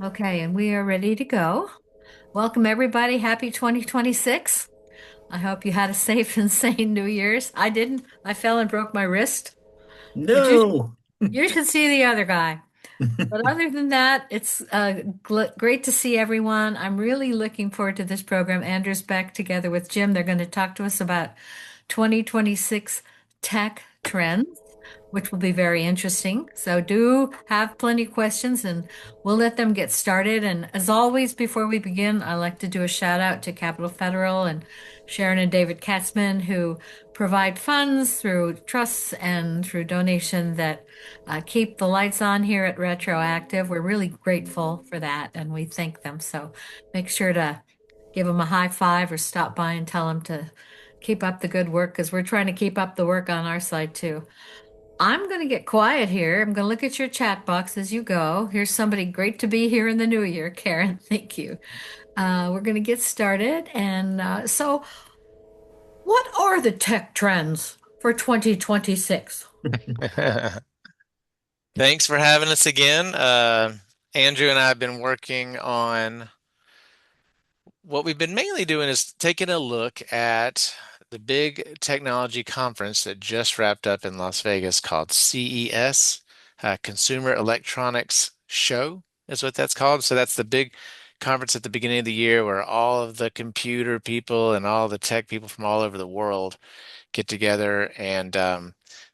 Okay, and we are ready to go. Welcome, everybody. Happy 2026. I hope you had a safe and sane New Year's. I didn't. I fell and broke my wrist, but No. you should see the other guy. But other than that, it's great to see everyone. I'm really looking forward to this program. Andrew's back together with Jim. They're going to talk to us about 2026 tech trends, which will be very interesting. So do have plenty of questions and we'll let them get started. And as always, before we begin, I like to do a shout out to Capital Federal and Sharon and David Katzman, who provide funds through trusts and through donation that keep the lights on here at Retroactive. We're really grateful for that and we thank them. So make sure to give them a high five or stop by and tell them to keep up the good work because we're trying to keep up the work on our side too. I'm going to get quiet here. I'm going to look at your chat box as you go. Here's somebody great to be here in the new year, Karen. Thank you. We're going to get started. And what are the tech trends for 2026? Thanks for having us again. Andrew and I have been working on what we've been mainly doing is taking a look at the big technology conference that just wrapped up in Las Vegas called CES, Consumer Electronics Show is what that's called. So that's the big conference at the beginning of the year where all of the computer people and all the tech people from all over the world get together and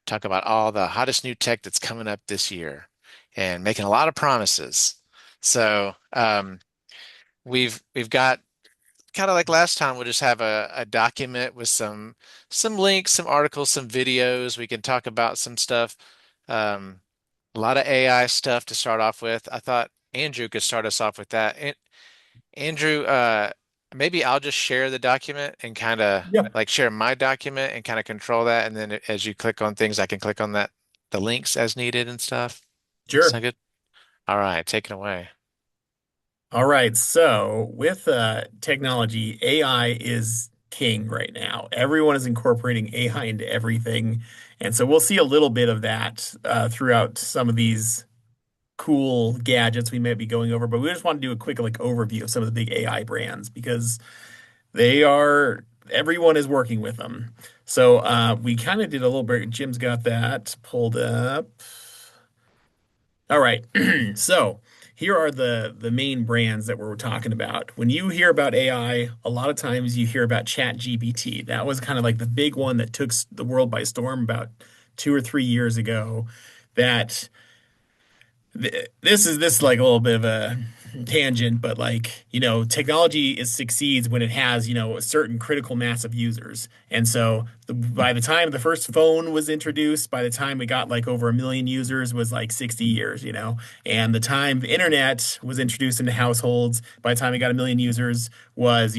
talk about all the hottest new tech that's coming up this year and making a lot of promises. So we've got kind of like last time, we'll just have a document with some links, some articles, some videos. We can talk about some stuff. Um, a lot of AI stuff to start off with. I thought Andrew could start us off with that. And Andrew, maybe I'll just share the document and kind of Yeah, like share my document and kind of control that. And then as you click on things, I can click on the links as needed and stuff. sure. Sound good? All right, take it away. All right. So with technology, AI is king right now. Everyone is incorporating AI into everything. And so we'll see a little bit of that throughout some of these cool gadgets we might be going over. But we just want to do a quick like overview of some of the big AI brands because everyone is working with them. So we kind of did a little bit. Jim's got that pulled up. All right. So here are the main brands that we're talking about. When you hear about AI, a lot of times you hear about ChatGPT. That was kind of like the big one that took the world by storm about 2 or 3 years ago. That this is like a little bit of a tangent, but like, technology succeeds when it has, a certain critical mass of users. And so by the time the first phone was introduced, by the time we got like over 1 million users was like 60 years, and the time the internet was introduced into households, by the time we got 1 million users was,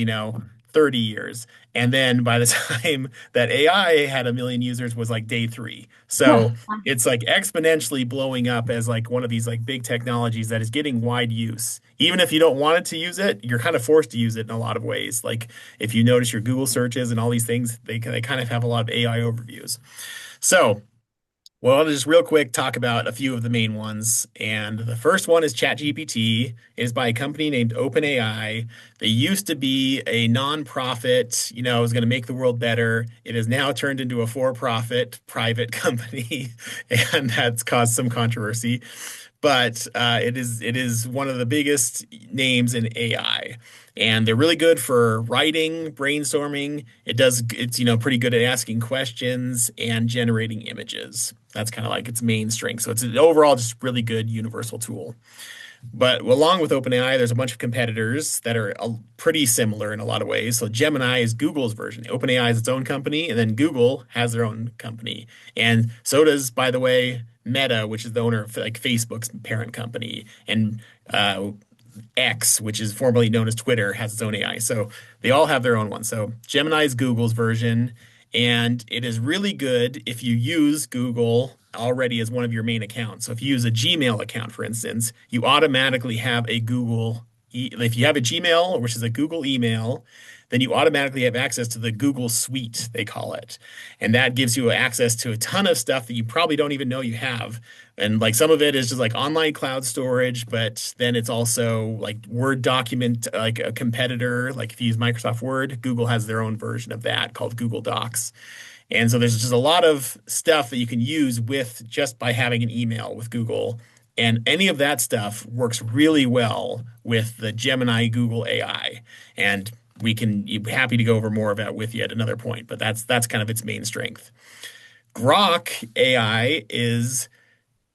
30 years. And then by the time that AI had 1 million users was like day three. So it's like exponentially blowing up as like one of these like big technologies that is getting wide use. Even if you don't want it to use it, you're kind of forced to use it in a lot of ways. Like if you notice your Google searches and all these things, they kind of have a lot of AI overviews. So well, I'll just real quick talk about a few of the main ones. And the first one is ChatGPT. It is by a company named OpenAI. They used to be a nonprofit, it was going to make the world better. It has now turned into a for-profit private company, and that's caused some controversy. But it is one of the biggest names in AI. And they're really good for writing, brainstorming. It's pretty good at asking questions and generating images. That's kind of like its main strength. So it's an overall just really good universal tool. But along with OpenAI, there's a bunch of competitors that are pretty similar in a lot of ways. So Gemini is Google's version. OpenAI is its own company, and then Google has their own company. And so does, by the way, Meta, which is the owner of like Facebook's parent company, and uh, X, which is formerly known as Twitter, has its own AI. So they all have their own one. So Gemini is Google's version, and it is really good if you use Google already as one of your main accounts. So if you use a Gmail account, for instance, you automatically have a Google. If you have a Gmail, which is a Google email, then you automatically have access to the Google Suite, they call it. And that gives you access to a ton of stuff that you probably don't even know you have. And like some of it is just like online cloud storage, but then it's also like Word document, like a competitor. Like if you use Microsoft Word, Google has their own version of that called Google Docs. And so there's just a lot of stuff that you can use with just by having an email with Google. And any of that stuff works really well with the Gemini Google AI. And we can be happy to go over more of that with you at another point, but that's kind of its main strength. Grok AI is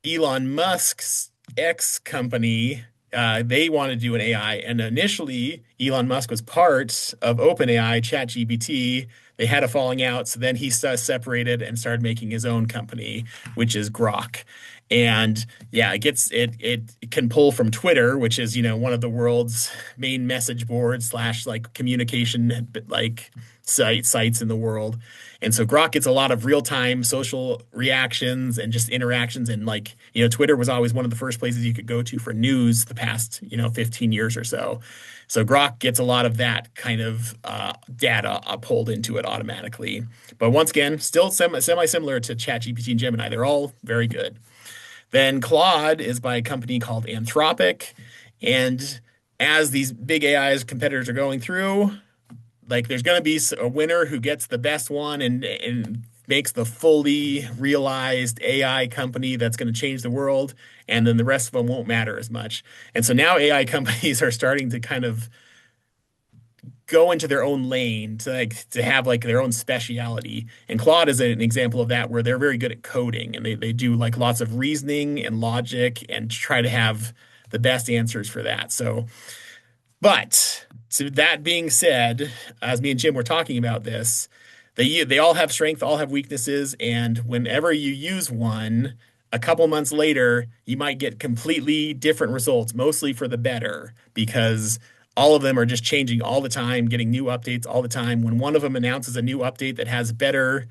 Elon Musk's X company. They want to do an AI, and initially Elon Musk was part of OpenAI, ChatGPT. They had a falling out, so then he separated and started making his own company, which is Grok. And yeah, it can pull from Twitter, which is, one of the world's main message boards slash like communication like sites in the world. And so Grok gets a lot of real-time social reactions and just interactions. And like, Twitter was always one of the first places you could go to for news the past, 15 years or so. So Grok gets a lot of that kind of data pulled into it automatically. But once again, still semi-similar to ChatGPT and Gemini. They're all very good. Then Claude is by a company called Anthropic. And as these big AIs competitors are going through, like there's going to be a winner who gets the best one and makes the fully realized AI company that's going to change the world. And then the rest of them won't matter as much. And so now AI companies are starting to kind of go into their own lane to have like their own speciality. And Claude is an example of that where they're very good at coding and they do like lots of reasoning and logic and try to have the best answers for that. But to that being said, as me and Jim were talking about this, they all have strength, all have weaknesses, and whenever you use one, a couple months later, you might get completely different results, mostly for the better, because all of them are just changing all the time, getting new updates all the time. When one of them announces a new update that has better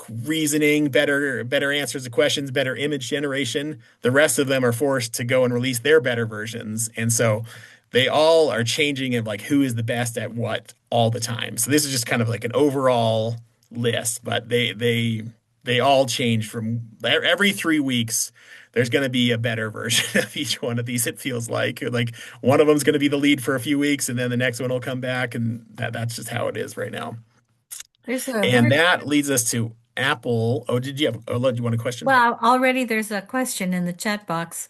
reasoning, better answers to questions, better image generation, the rest of them are forced to go and release their better versions. And so they all are changing of like who is the best at what all the time. So this is just kind of like an overall list, but they all change from every 3 weeks. There's going to be a better version of each one of these. It feels like one of them's going to be the lead for a few weeks, and then the next one will come back, and that's just how it is right now. There's a And very that leads us to Apple. Oh, did you have? Oh, do you want a question? Well, already there's a question in the chat box,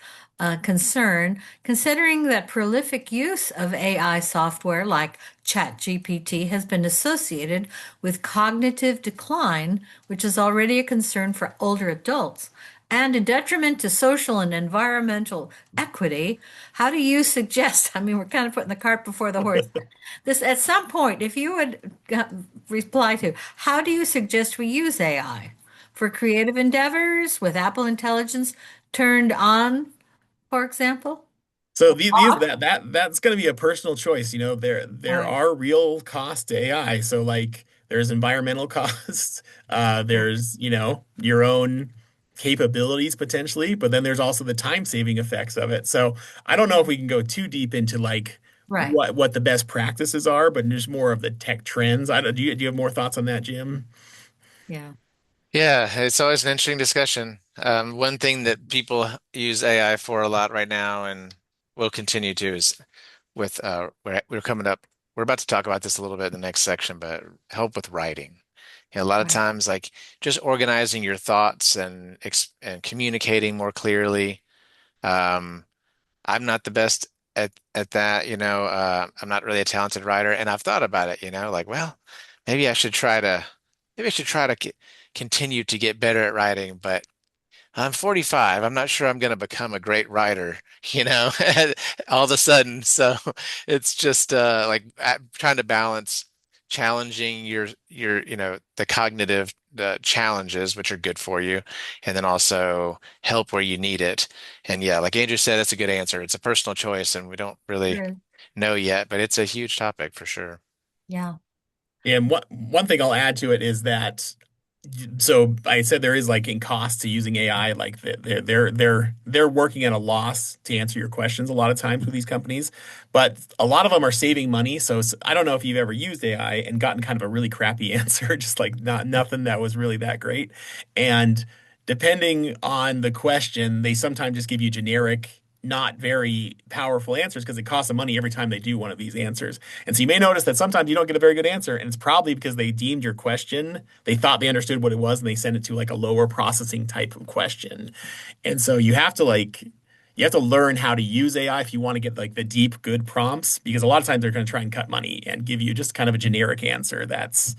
concern, considering that prolific use of AI software like ChatGPT has been associated with cognitive decline, which is already a concern for older adults, and a detriment to social and environmental equity. How do you suggest? I mean, we're kind of putting the cart before the horse. This, at some point, if you would reply to, how do you suggest we use AI? For creative endeavors with Apple Intelligence turned on, for example? So Off? that's going to be a personal choice. There Right. are real costs to AI. So like there's environmental costs. There's your own capabilities potentially, but then there's also the time saving effects of it. So I don't know if we can go too deep into like Right. what the best practices are, but just more of the tech trends. I don't, do you have more thoughts on that, Jim? Yeah. Yeah, it's always an interesting discussion. One thing that people use AI for a lot right now and will continue to is with we're coming up, we're about to talk about this a little bit in the next section, but help with writing. A lot of Right. times, like just organizing your thoughts and communicating more clearly. Um, I'm not the best at that, I'm not really a talented writer, and I've thought about it, like, well, maybe I should try to maybe I should try to continue to get better at writing, but I'm 45. I'm not sure I'm going to become a great writer, all of a sudden. So it's just like trying to balance challenging the cognitive challenges, which are good for you, and then also help where you need it. And yeah, like Andrew said, that's a good answer. It's a personal choice, and we don't really Sure. know yet, but it's a huge topic for sure. Yeah. And one thing I'll add to it is that So I said there is like in cost to using AI, like they're working at a loss to answer your questions a lot of times with these companies, but a lot of them are saving money. So I don't know if you've ever used AI and gotten kind of a really crappy answer, just like not nothing that was really that great. And depending on the question, they sometimes just give you generic, not very powerful answers because it costs them money every time they do one of these answers. And so you may notice that sometimes you don't get a very good answer, and it's probably because they deemed your question, they thought they understood what it was, and they sent it to like a lower processing type of question. And so you have to learn how to use AI if you want to get like the deep, good prompts, because a lot of times they're going to try and cut money and give you just kind of a generic answer that's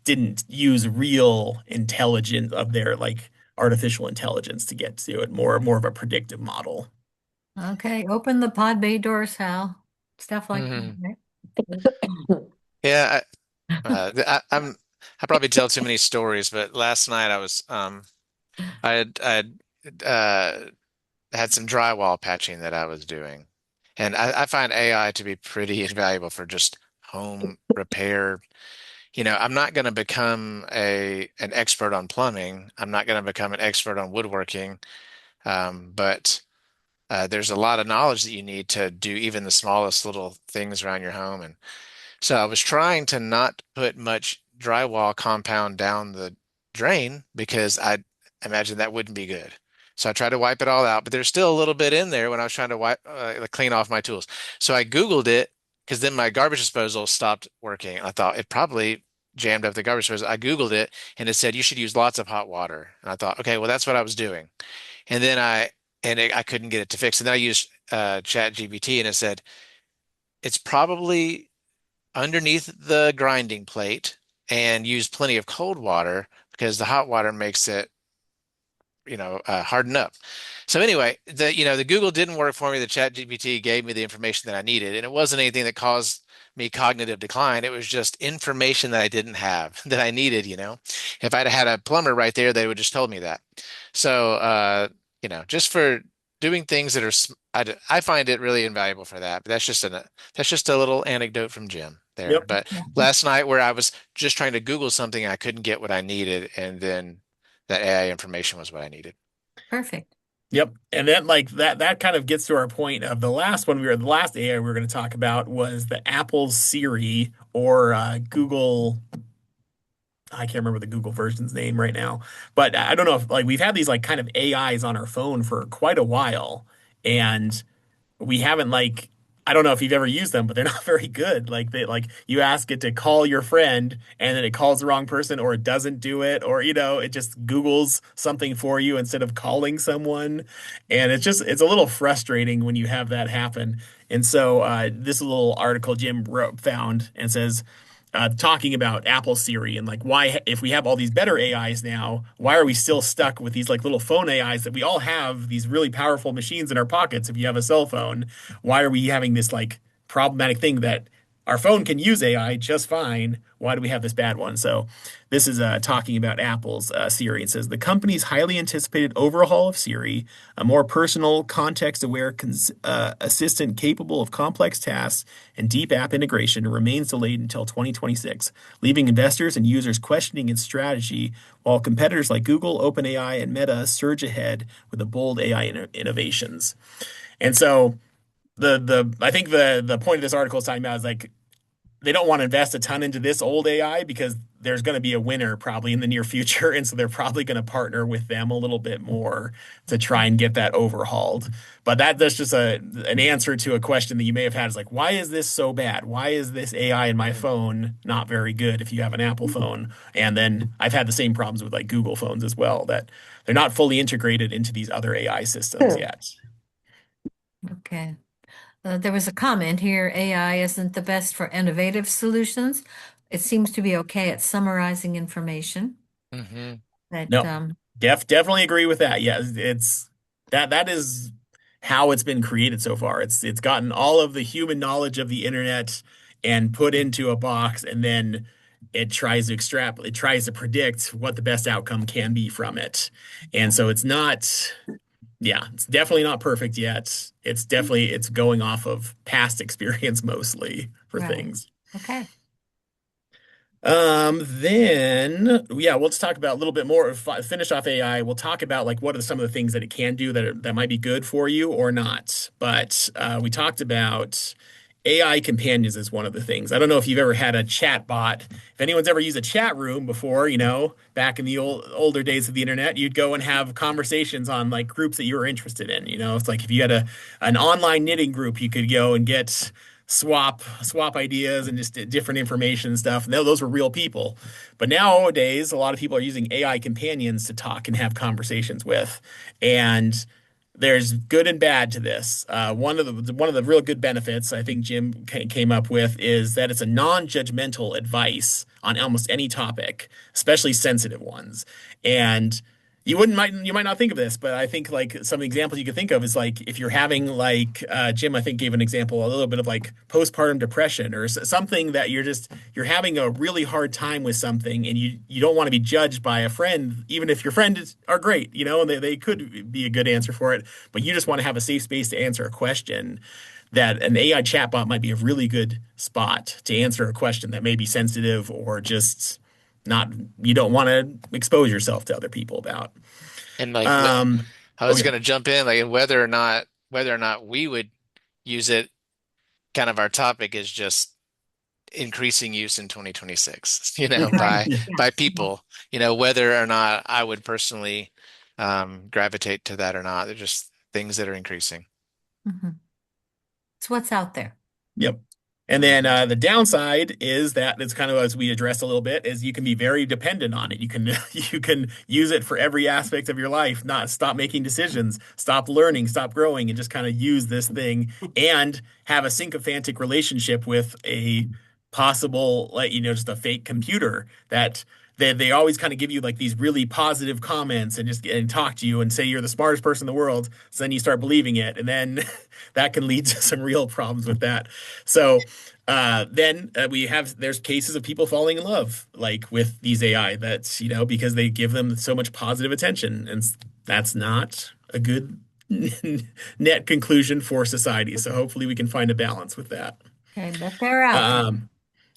didn't use real intelligence of their like artificial intelligence to get to it, more of a predictive model. Okay, open the pod bay doors, Hal. Stuff like that, Hmm. right? Yeah, I probably tell too many stories, but last night I had some drywall patching that I was doing, and I find AI to be pretty invaluable for just home repair. I'm not going to become a an expert on plumbing. I'm not going to become an expert on woodworking, but there's a lot of knowledge that you need to do even the smallest little things around your home. And so I was trying to not put much drywall compound down the drain because I imagine that wouldn't be good. So I tried to wipe it all out, but there's still a little bit in there when I was trying to like clean off my tools. So I Googled it because then my garbage disposal stopped working. I thought it probably jammed up the garbage disposal. I Googled it and it said you should use lots of hot water. And I thought, okay, well that's what I was doing. And then I couldn't get it to fix. And then I used Chat GPT and it said it's probably underneath the grinding plate and use plenty of cold water because the hot water makes it, harden up. So anyway, the Google didn't work for me. The Chat GPT gave me the information that I needed, and it wasn't anything that caused me cognitive decline. It was just information that I didn't have that I needed. If I'd had a plumber right there, they would just told me that. So, just for doing things that I find it really invaluable for that. But that's just a little anecdote from Jim there. Yep. But Yeah, last night where I was just trying to Google something, I couldn't get what I needed, and then that AI information was what I needed. perfect. Yep. And then like that kind of gets to our point of the last AI we were going to talk about was the Apple Siri or Google. I can't remember the Google version's name right now, but I don't know if like we've had these like kind of AIs on our phone for quite a while, and we haven't like I don't know if you've ever used them, but they're not very good. Like they like you ask it to call your friend and then it calls the wrong person or it doesn't do it or it just Googles something for you instead of calling someone. And it's a little frustrating when you have that happen. And so this little article Jim wrote found and says talking about Apple Siri and like why, if we have all these better AIs now, why are we still stuck with these like little phone AIs that we all have these really powerful machines in our pockets if you have a cell phone? Why are we having this like problematic thing that our phone can use AI just fine? Why do we have this bad one? So this is talking about Apple's Siri. It says the company's highly anticipated overhaul of Siri, a more personal, context-aware assistant capable of complex tasks and deep app integration, remains delayed until 2026, leaving investors and users questioning its strategy, while competitors like Google, OpenAI, and Meta surge ahead with the bold AI innovations. And so the I think the point of this article is talking about is like they don't want to invest a ton into this old AI because there's going to be a winner probably in the near future. And so they're probably going to partner with them a little bit more to try and get that overhauled. But that's just an answer to a question that you may have had is like, why is this so bad? Why is this AI in my Mm. phone not very good if you have an Apple phone? And then I've had the same problems with like Google phones as well, that they're not fully integrated into these other AI systems yet. Okay. There was a comment here, AI isn't the best for innovative solutions. It seems to be okay at summarizing information. Hmm. That No, definitely agree with that. Yeah, it's that is how it's been created so far. It's gotten all of the human knowledge of the internet and put into a box, and then it tries to predict what the best outcome can be from it. And so it's not, yeah, it's definitely not perfect yet. It's going off of past experience mostly for right. things. Okay. Then yeah, we'll just talk about a little bit more. Finish off AI. We'll talk about like what are some of the things that it can do that might be good for you or not. But we talked about AI companions as one of the things. I don't know if you've ever had a chat bot. If anyone's ever used a chat room before, back in the older days of the internet, you'd go and have conversations on like groups that you were interested in. It's like if you had an online knitting group, you could go and get swap ideas and just different information and stuff. And those were real people. But nowadays, a lot of people are using AI companions to talk and have conversations with. And there's good and bad to this. One of the real good benefits I think Jim came up with is that it's a non-judgmental advice on almost any topic, especially sensitive ones. And you might not think of this, but I think like some examples you could think of is like if you're having like Jim, I think gave an example a little bit of like postpartum depression or something that you're having a really hard time with something and you don't want to be judged by a friend, even if your friends are great, and they could be a good answer for it, but you just want to have a safe space to answer a question. That an AI chatbot might be a really good spot to answer a question that may be sensitive or just not you don't want to expose yourself to other people about. And like, I Oh was yeah. going to jump in, like whether or not we would use it. Kind of our topic is just increasing use in 2026. Right. By Yes. Yes. people. Whether or not I would personally gravitate to that or not. They're just things that are increasing. Mhm. It's what's out there. Yep. And then the downside is that it's kind of as we addressed a little bit is you can be very dependent on it. You can you can use it for every aspect of your life, not stop making decisions, stop learning, stop growing, and just kind of use this thing and have a sycophantic relationship with a possible like just a fake computer that they always kind of give you like these really positive comments and just and talk to you and say you're the smartest person in the world. So then you start believing it, and then that can lead to some real problems with that. So then there's cases of people falling in love like with these AI that's because they give them so much positive attention, and that's not a good net conclusion for society. So hopefully we can find a balance with that. Okay, but they're out there. Um,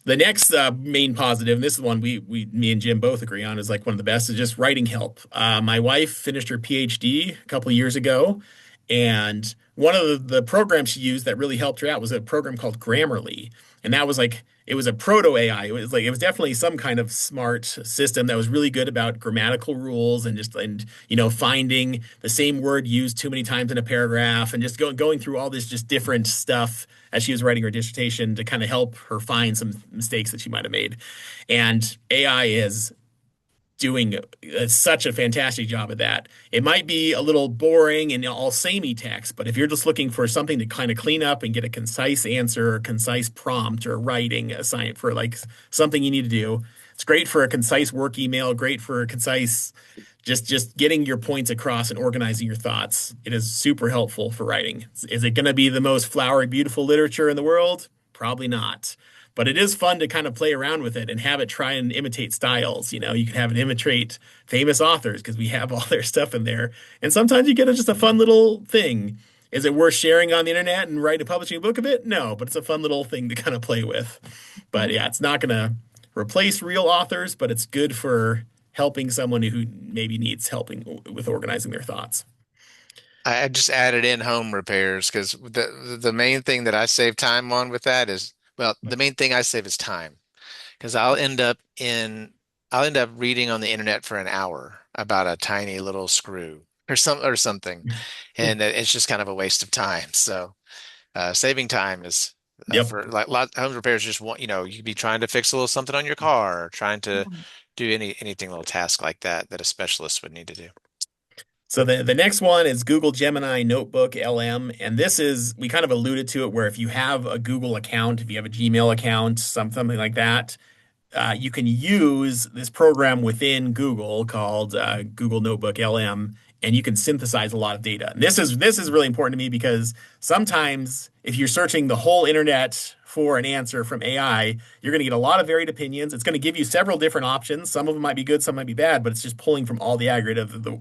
the next main positive, and this is one me and Jim both agree on, is like one of the best, is just writing help. My wife finished her PhD a couple of years ago, and one of the programs she used that really helped her out was a program called Grammarly, and that was like it was a proto AI. It was definitely some kind of smart system that was really good about grammatical rules and just and finding the same word used too many times in a paragraph and just going through all this just different stuff as she was writing her dissertation to kind of help her find some mistakes that she might have made. And AI is doing such a fantastic job at that. It might be a little boring and all samey text, but if you're just looking for something to kind of clean up and get a concise answer, or concise prompt, or writing assignment for like something you need to do, it's great for a concise work email, great for a concise just getting your points across and organizing your thoughts. It is super helpful for writing. Is it going to be the most flowery, beautiful literature in the world? Probably not. But it is fun to kind of play around with it and have it try and imitate styles. You can have it imitate famous authors because we have all their stuff in there. And sometimes you get just a fun little thing. Is it worth sharing on the internet and publishing a book of it? No, but it's a fun little thing to kind of play with. But yeah, it's not going to replace real authors, but it's good for helping someone who maybe needs helping with organizing their thoughts. I just added in home repairs because the main thing that I save time on with that is, well, the main thing I save is time because I'll end up reading on the internet for an hour about a tiny little screw or something, and it's just kind of a waste of time. So saving time is Yep. for like lot home repairs. Just want you could be trying to fix a little something on your car, or trying to do anything little task like that that a specialist would need to do. So the next one is Google Gemini Notebook LM, and this is we kind of alluded to it where if you have a Google account, if you have a Gmail account, something like that, you can use this program within Google called Google Notebook LM, and you can synthesize a lot of data. And this is really important to me because sometimes if you're searching the whole internet for an answer from AI, you're going to get a lot of varied opinions. It's going to give you several different options. Some of them might be good, some might be bad, but it's just pulling from all the aggregate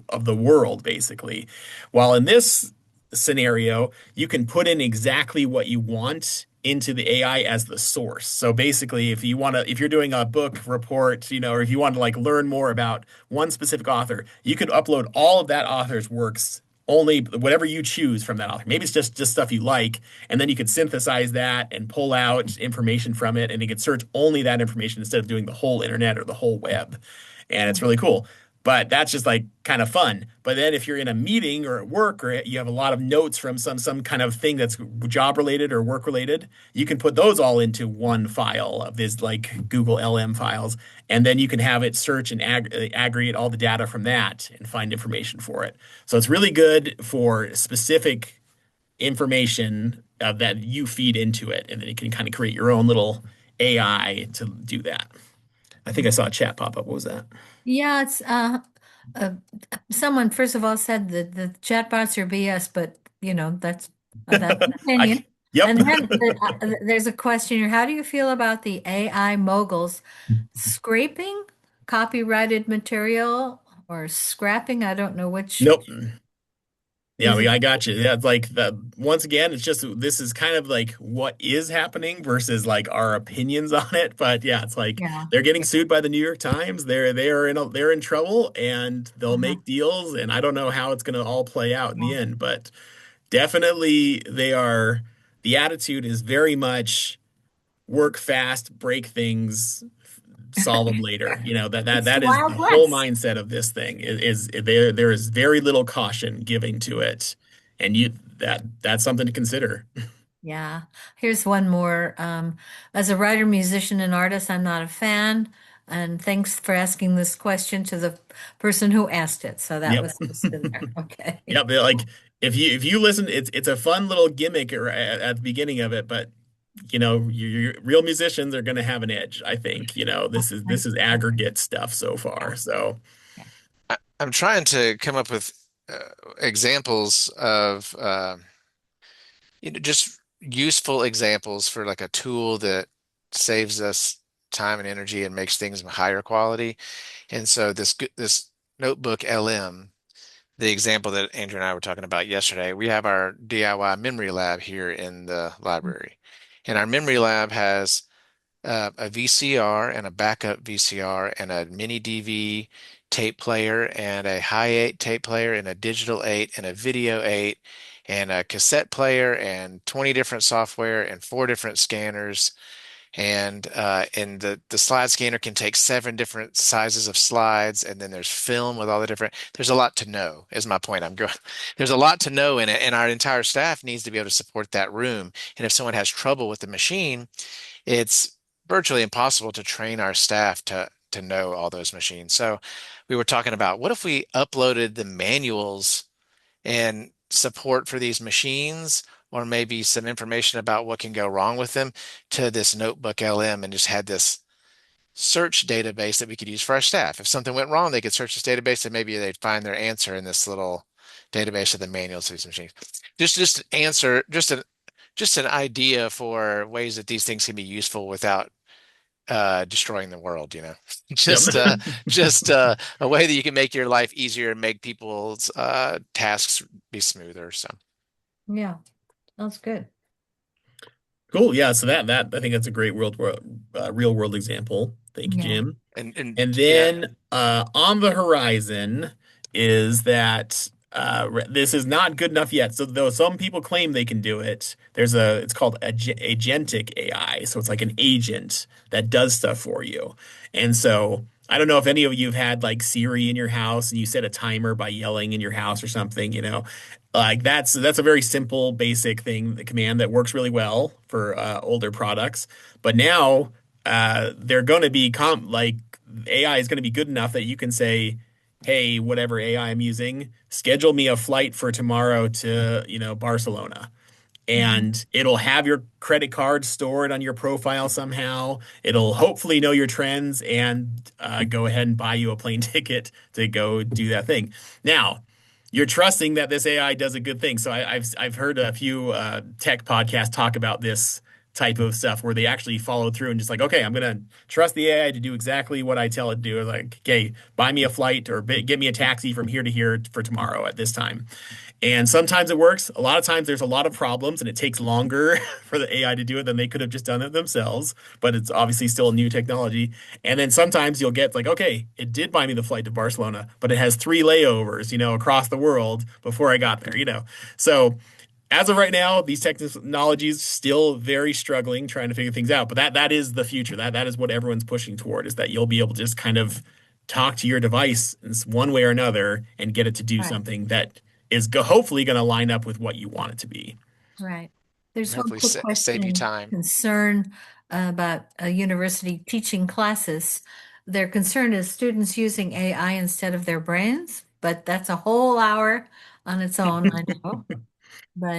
of the world, basically. While in this scenario, you can put in exactly what you want into the AI as the source. So basically, if you're doing a book report, or if you want to like learn more about one specific author, you could upload all of that author's works, only whatever you choose from that author. Maybe it's just stuff you like, and then you could synthesize that and pull out information from it, and you could search only that information instead of doing the whole internet or the whole web. And it's really cool. But that's just like kind of fun. But then if you're in a meeting or at work or you have a lot of notes from some kind of thing that's job related or work related, you can put those all into one file of this like Google LM files, and then you can have it search and aggregate all the data from that and find information for it. So it's really good for specific information that you feed into it, and then you can kind of create your own little AI to do that. I think I saw a chat pop up. What was that? Yeah, it's uh someone first of all said that the chatbots are BS, but that's an I opinion. yep. And then there's a question here. How do you feel about the AI moguls scraping copyrighted material or scrapping? I don't know which Nope. Yeah, is it. I got you. Yeah, it's like that. Once again, it's just this is kind of like what is happening versus like our opinions on it. But yeah, it's like Yeah. they're getting Yeah. sued by the New York Times. They're in trouble and they'll Uh-huh. make deals. And I don't know how it's going to all play out in the end, but definitely they are. The attitude is very much work fast, break things, solve them later. That It's the that is Wild the whole West. mindset of this thing is there is very little caution giving to it, and that's something to consider. Yeah. Here's one more. As a writer, musician, and artist, I'm not a fan. And thanks for asking this question to the person who asked it. So that Yep. was just in there. Okay. Yep. Like if you listen, it's a fun little gimmick at the beginning of it, but your real musicians are going to have an edge. I think this is aggregate stuff so Yeah. far. So Yeah. I'm trying to come up with uh, examples of just useful examples for like a tool that saves us time and energy and makes things higher quality. And so this notebook LM, the example that Andrew and I were talking about yesterday, we have our DIY memory lab here in the library. And our memory lab has a VCR and a backup VCR and a mini DV tape player and a high 8 tape player and a digital 8 and a video 8 and a cassette player and 20 different software and 4 different scanners. And the slide scanner can take 7 different sizes of slides, and then there's film with all the different. There's a lot to know, is my point. I'm going. There's a lot to know in it, and our entire staff needs to be able to support that room. And if someone has trouble with the machine, it's virtually impossible to train our staff to know all those machines. So we were talking about what if we uploaded the manuals and support for these machines, or maybe some information about what can go wrong with them to this Notebook LM and just had this search database that we could use for our staff. If something went wrong, they could search this database and maybe they'd find their answer in this little database of the manuals of these machines. Just answer, just an idea for ways that these things can be useful without destroying the world, yep. Just a way that you can make your life easier and make people's tasks be smoother. So Yeah. That's good. Cool. Yeah. So that I think that's a great real world example. Thank you, Yeah. Jim. and And yeah, then on the horizon is that this is not good enough yet. So though some people claim they can do it, it's called agentic AI. So it's like an agent that does stuff for you. And so I don't know if any of you have had like Siri in your house and you set a timer by yelling in your house or something, like that's a very simple, basic thing, the command that works really well for older products. But now they're going to be like AI is going to be good enough that you can say, "Hey, whatever AI I'm using, schedule me a flight for tomorrow to, Barcelona." Mhm. And it'll have your credit card stored on your profile somehow. It'll hopefully know your trends and go ahead and buy you a plane ticket to go do that thing. Now, you're trusting that this AI does a good thing. So I've heard a few tech podcasts talk about type of stuff where they actually followed through and just like, okay, I'm gonna trust the AI to do exactly what I tell it to do. Like, okay, buy me a flight or get me a taxi from here to here for tomorrow at this time. And sometimes it works. A lot of times there's a lot of problems and it takes longer for the AI to do it than they could have just done it themselves. But it's obviously still a new technology. And then sometimes you'll get like, okay, it did buy me the flight to Barcelona, but it has three layovers, across the world before I got there. So as of right now, these technologies still very struggling trying to figure things out. But that is the future. That is what everyone's pushing toward, is that you'll be able to just kind of talk to your device in one way or another and get it to do Right. something that is hopefully going to line up with what you want it to be. Right. There's one Hopefully quick save you question, time. concern about a university teaching classes. Their concern is students using AI instead of their brains, but that's a whole hour on its own, I know.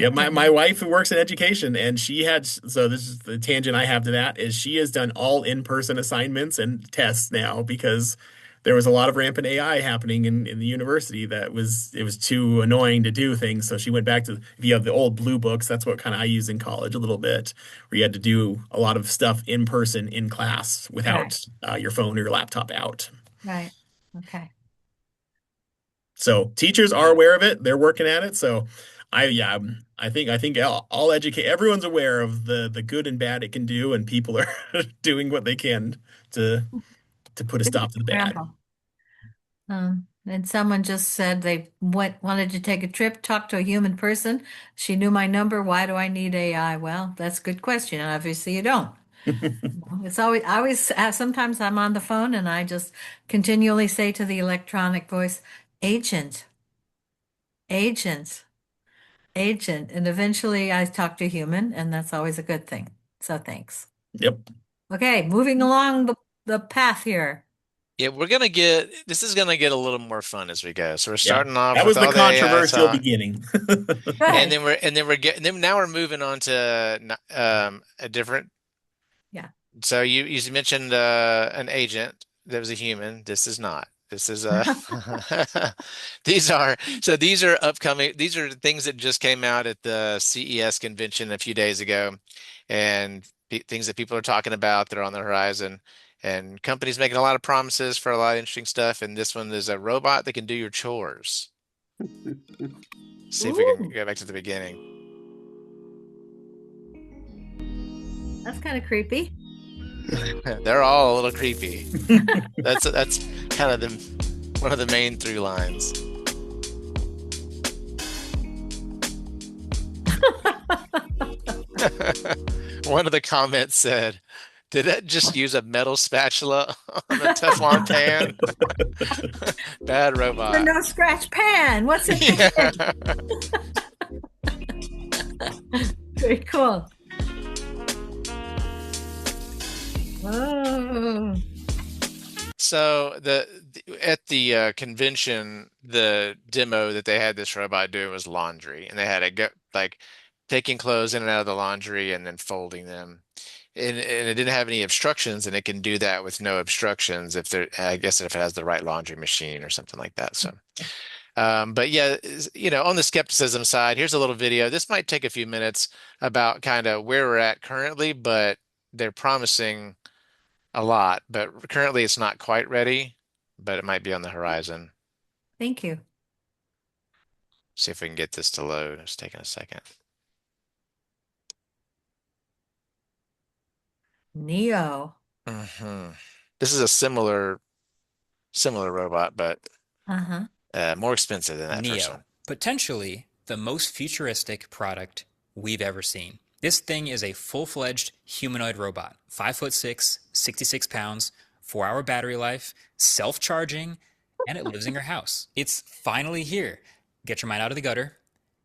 Yeah, But my wife who works in education, and she had, so this is the tangent I have to that, is she has done all in-person assignments and tests now because there was a lot of rampant AI happening in the university that it was too annoying to do things. So she went back to, if you have the old blue books, that's what kind of I use in college a little bit, where you had to do a lot of stuff in person in class right, without your phone or your laptop out. right. Okay. So teachers are Hmm. aware of it. They're working at it. So yeah, I think all educate everyone's aware of the good and bad it can do, and people are doing what they can to to put a Good stop to the bad. example. And someone just said they wanted to take a trip, talk to a human person. She knew my number. Why do I need AI? Well, that's a good question. Obviously, you don't. It's always, I always, sometimes I'm on the phone and I just continually say to the electronic voice, agent, agent, agent. And eventually I talk to a human, and that's always a good thing. So thanks. Yep. Okay, moving along the path here. Yeah, this is gonna get a little more fun as we go. So we're Yeah. starting off That with was the all the AI controversial talk, beginning. and Good. then we're getting then now we're moving on to a different. Yeah. So you mentioned an agent that was a human. This is not. This is these are upcoming. These are things that just came out at the CES convention a few days ago, and things that people are talking about that are on the horizon. And companies making a lot of promises for a lot of interesting stuff. And this one is a robot that can do your chores. See if we can Ooh, go back to the beginning. that's kind of creepy. They're all a little creepy. That's kind of one of the main through lines. One of the comments said, "Did that just use a metal spatula on a Teflon pan?" Bad The robot. no scratch pan. What's it Yeah. pan? Very cool. Oh, So at the convention, the demo that they had this robot doing was laundry, and they had it go like taking clothes in and out of the laundry and then folding them. And it didn't have any obstructions, and it can do that with no obstructions if I guess if it has the right laundry machine or something like that. So, but yeah, on the skepticism side, here's a little video. This might take a few minutes about kind of where we're at currently, but they're promising a lot. But currently, it's not quite ready, but it might be on the horizon. thank you. See if we can get this to load. It's taking a second. Neo. hmm This is a similar robot, but Uh-huh. more expensive than that first Neo, one. potentially the most futuristic product we've ever seen. This thing is a full-fledged humanoid robot, 5'6", 66 pounds, 4-hour battery life, self-charging, and it lives in your house. It's finally here. Get your mind out of the gutter.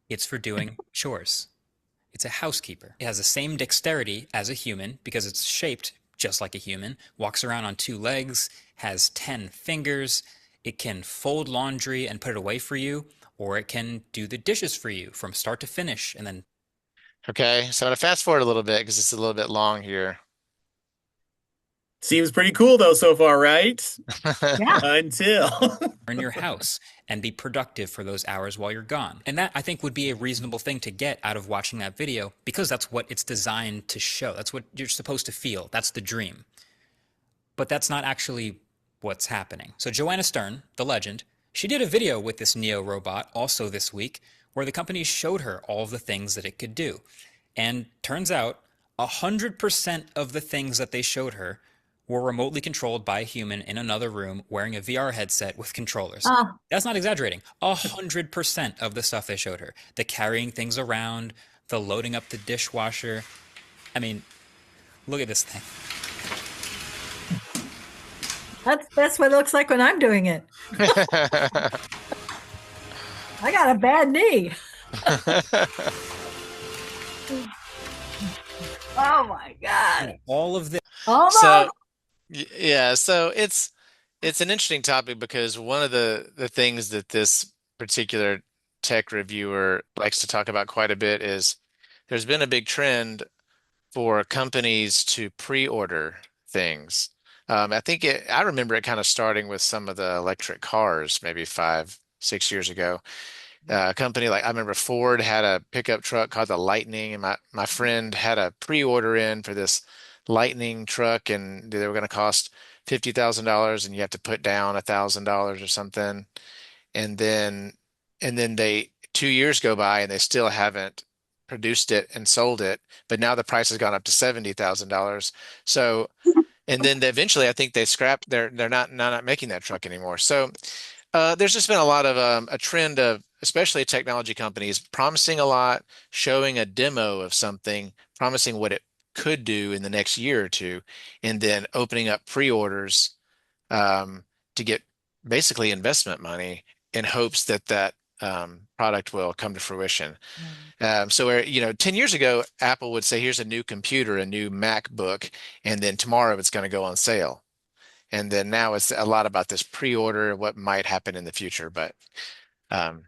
It's for doing chores. It's a housekeeper. It has the same dexterity as a human because it's shaped just like a human, walks around on 2 legs, has 10 fingers. It can fold laundry and put it away for you, or it can do the dishes for you from start to finish and then Okay, so I'm gonna fast forward a little bit because it's a little bit long here. Seems pretty cool though so far, right? Yeah. Until in your house and be productive for those hours while you're gone. And that I think would be a reasonable thing to get out of watching that video because that's what it's designed to show. That's what you're supposed to feel. That's the dream. But that's not actually what's happening. So Joanna Stern, the legend, she did a video with this Neo robot also this week where the company showed her all of the things that it could do. And turns out 100% of the things that they showed her were remotely controlled by a human in another room wearing a VR headset with controllers. Oh, That's not exaggerating. 100% of the stuff they showed her. The carrying things around, the loading up the dishwasher. I mean, look at this thing. that's what it looks like when I'm doing it. I got a bad knee. Oh my God. All of this. Almost. So yeah, so it's an interesting topic because one of the things that this particular tech reviewer likes to talk about quite a bit is there's been a big trend for companies to pre-order things. I remember it kind of starting with some of the electric cars maybe 5, 6 years ago. A company like I remember Ford had a pickup truck called the Lightning, and my friend had a pre-order in for this Lightning truck, and they were going to cost $50,000, and you have to put down $1,000 or something, and then they 2 years go by and they still haven't produced it and sold it, but now the price has gone up to $70,000. So, and then eventually I think they scrapped. They're not making that truck anymore. So there's just been a lot of a trend of, especially technology companies, promising a lot, showing a demo of something, promising what it could do in the next year or two, and then opening up pre-orders to get basically investment money in hopes that product will come to fruition. So where, 10 years ago, Apple would say, here's a new computer, a new MacBook, and then tomorrow it's going to go on sale. And then now it's a lot about this pre-order, what might happen in the future. But um,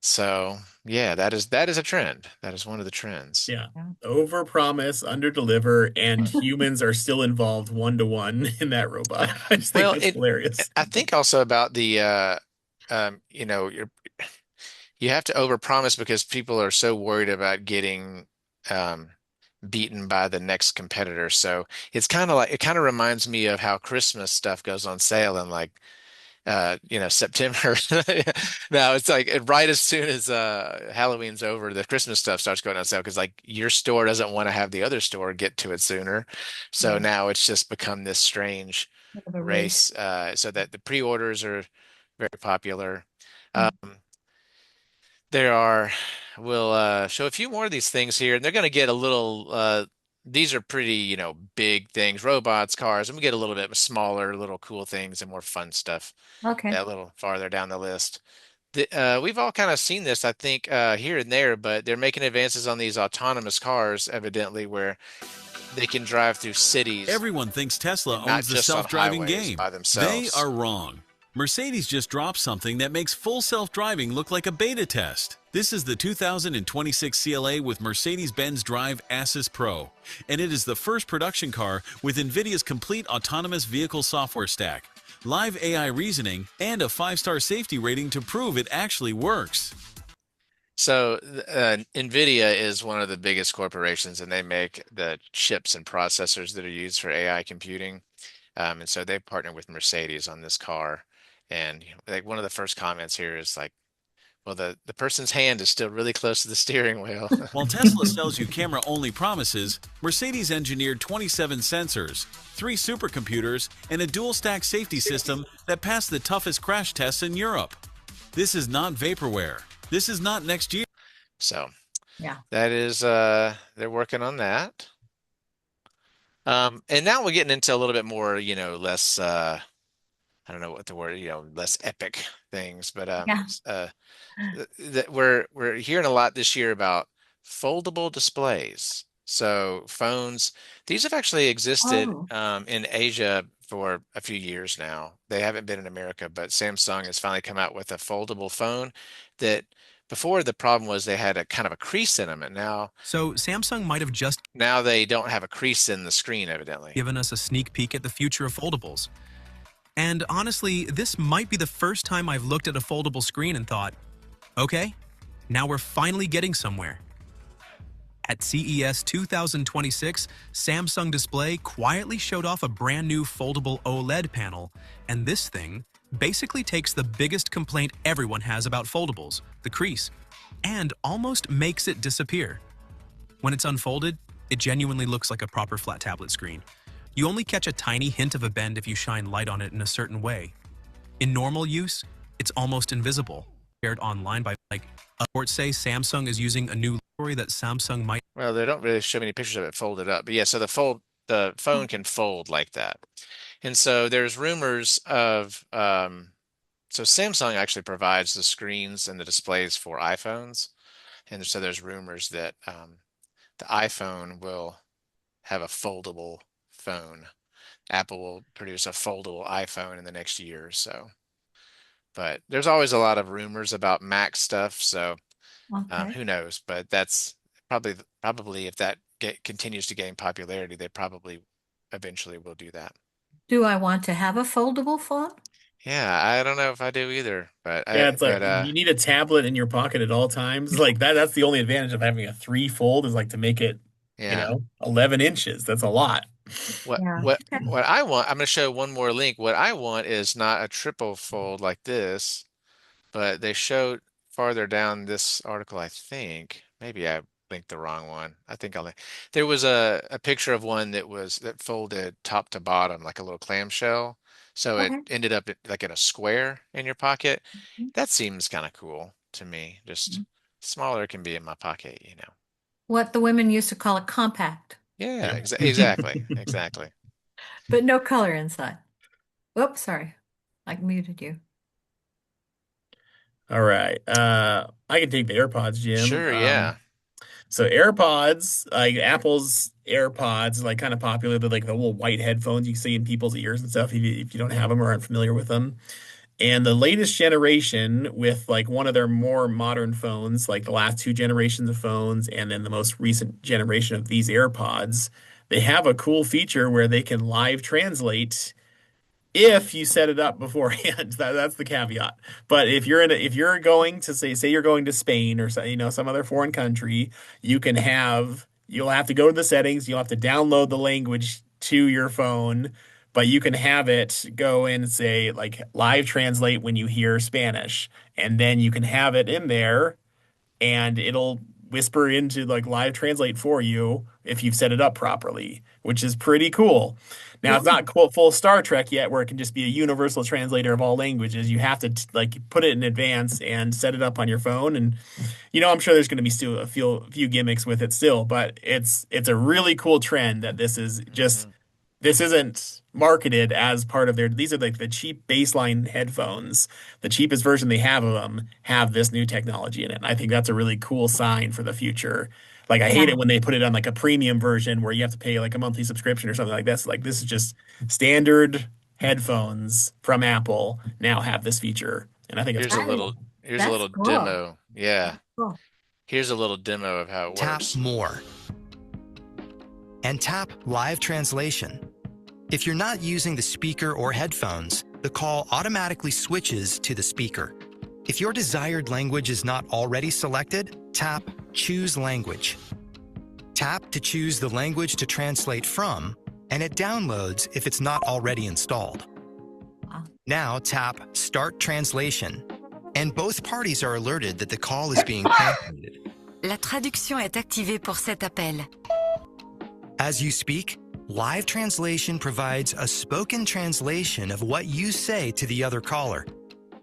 so yeah, that is a trend. That is one of the trends. yeah, Yeah. over promise, under deliver, and humans are still involved 1-to-1 in that robot. I just think Well, that's hilarious. I think also about the you have to overpromise because people are so worried about getting um, beaten by the next competitor. So it's kind of like it kind of reminds me of how Christmas stuff goes on sale in like September. Now it's like right as soon as Halloween's over, the Christmas stuff starts going on sale because like your store doesn't want to have the other store get to it sooner. So Yeah. now it's just become this strange Bit of a race. race, so that the pre-orders are very popular. Um, Mm. there are, we'll show a few more of these things here, and they're going to get a little, these are pretty, big things, robots, cars, and we get a little bit smaller, little cool things and more fun stuff Okay. a little farther down the list. We've all kind of seen this, I think, here and there, but they're making advances on these autonomous cars, evidently, where they can drive through cities Everyone thinks Tesla and not owns the just on self-driving highways game. by They themselves. are wrong. Mercedes just dropped something that makes full self-driving look like a beta test. This is the 2026 CLA with Mercedes-Benz Drive Asys Pro, and it is the first production car with NVIDIA's complete autonomous vehicle software stack, live AI reasoning, and a 5-star safety rating to prove it actually works. So, NVIDIA is one of the biggest corporations, and they make the chips and processors that are used for AI computing. And so they partnered with Mercedes on this car. And like one of the first comments here is like, well, the person's hand is still really close to the steering wheel. While Tesla sells you camera-only promises, Mercedes engineered 27 sensors, 3 supercomputers, and a dual-stack safety system that passed the toughest crash tests in Europe. This is not vaporware. This is not next year. So Yeah. that is, they're working on that. And now we're getting into a little bit more, less, I don't know what the word, less epic things, but Yeah. that we're hearing a lot this year about foldable displays. So phones, these have actually existed Oh. in Asia for a few years now. They haven't been in America, but Samsung has finally come out with a foldable phone that before the problem was they had a kind of a crease in them, and So Samsung might have just now they don't have a crease in the screen, evidently. given us a sneak peek at the future of foldables. And honestly, this might be the first time I've looked at a foldable screen and thought, okay, now we're finally getting somewhere. At CES 2026, Samsung Display quietly showed off a brand new foldable OLED panel, and this thing basically takes the biggest complaint everyone has about foldables, the crease, and almost makes it disappear. When it's unfolded, it genuinely looks like a proper flat tablet screen. You only catch a tiny hint of a bend if you shine light on it in a certain way. In normal use, it's almost invisible. Shared online by reports say Samsung is using a new library that Samsung might. Well, they don't really show many pictures of it folded up, but yeah, so the phone can fold like that. And so there's rumors of so Samsung actually provides the screens and the displays for iPhones. And so there's rumors that the iPhone will have a foldable phone. Apple will produce a foldable iPhone in the next year or so. But there's always a lot of rumors about Mac stuff, so Okay. who knows? But that's probably if that continues to gain popularity, they probably eventually will do that. Do I want to have a foldable phone? Yeah, I don't know if I do either, but Yeah, it's like you need a tablet in your pocket at all times. Like that's the only advantage of having a three fold is like to make it, yeah. 11 inches. That's a lot. What Yeah. what Okay. what I want, I'm going to show one more link. What I want is not a triple fold like this, but they showed farther down this article, I think. Maybe I linked the wrong one. I think there was a picture of one that folded top to bottom like a little clamshell. So it Okay. ended up like in a square in your pocket. Mhm. That seems kind of cool to me. Just smaller can be in my pocket. What the women used to call a compact, Yeah, Yeah. exactly. Exactly. but no color inside. Whoops, sorry. I muted you. All right. I can take the AirPods, Jim. Sure, yeah. So AirPods, like Apple's AirPods, like kind of popular. They're like the little white headphones you see in people's ears and stuff if you don't have them or aren't familiar with them. And the latest generation with like one of their more modern phones, like the last two generations of phones, and then the most recent generation of these AirPods, they have a cool feature where they can live translate if you set it up beforehand. That's the caveat. But if you're going to say you're going to Spain or some other foreign country, you'll have to go to the settings, you'll have to download the language to your phone, but you can have it go in and say like live translate when you hear Spanish, and then you can have it in there and it'll whisper into like live translate for you if you've set it up properly, which is pretty cool. Now it's not quote full Star Trek yet, where it can just be a universal translator of all languages. You have to like put it in advance and set it up on your phone, and I'm sure there's going to be still a few gimmicks with it still, but it's a really cool trend that Mhm. this isn't marketed as part of these are like the cheap baseline headphones. The cheapest version they have of them have this new technology in it. And I think that's a really cool sign for the future. Like I hate Yeah. it when they put it on like a premium version where you have to pay like a monthly subscription or something like this. Like this is just standard headphones from Apple now have this feature. And I think it's Here's a pretty I- little cool. here's a That's little cool. demo. Yeah. Cool. Here's a little demo of how it Tap works. More and tap Live Translation. If you're not using the speaker or headphones, the call automatically switches to the speaker. If your desired language is not already selected, tap Choose Language. Tap to choose the language to translate from, and it downloads if it's not already installed. Wow. Now tap Start Translation, and both parties are alerted that the call is being translated. La traduction est activée pour cet appel. As you speak, Live Translation provides a spoken translation of what you say to the other caller.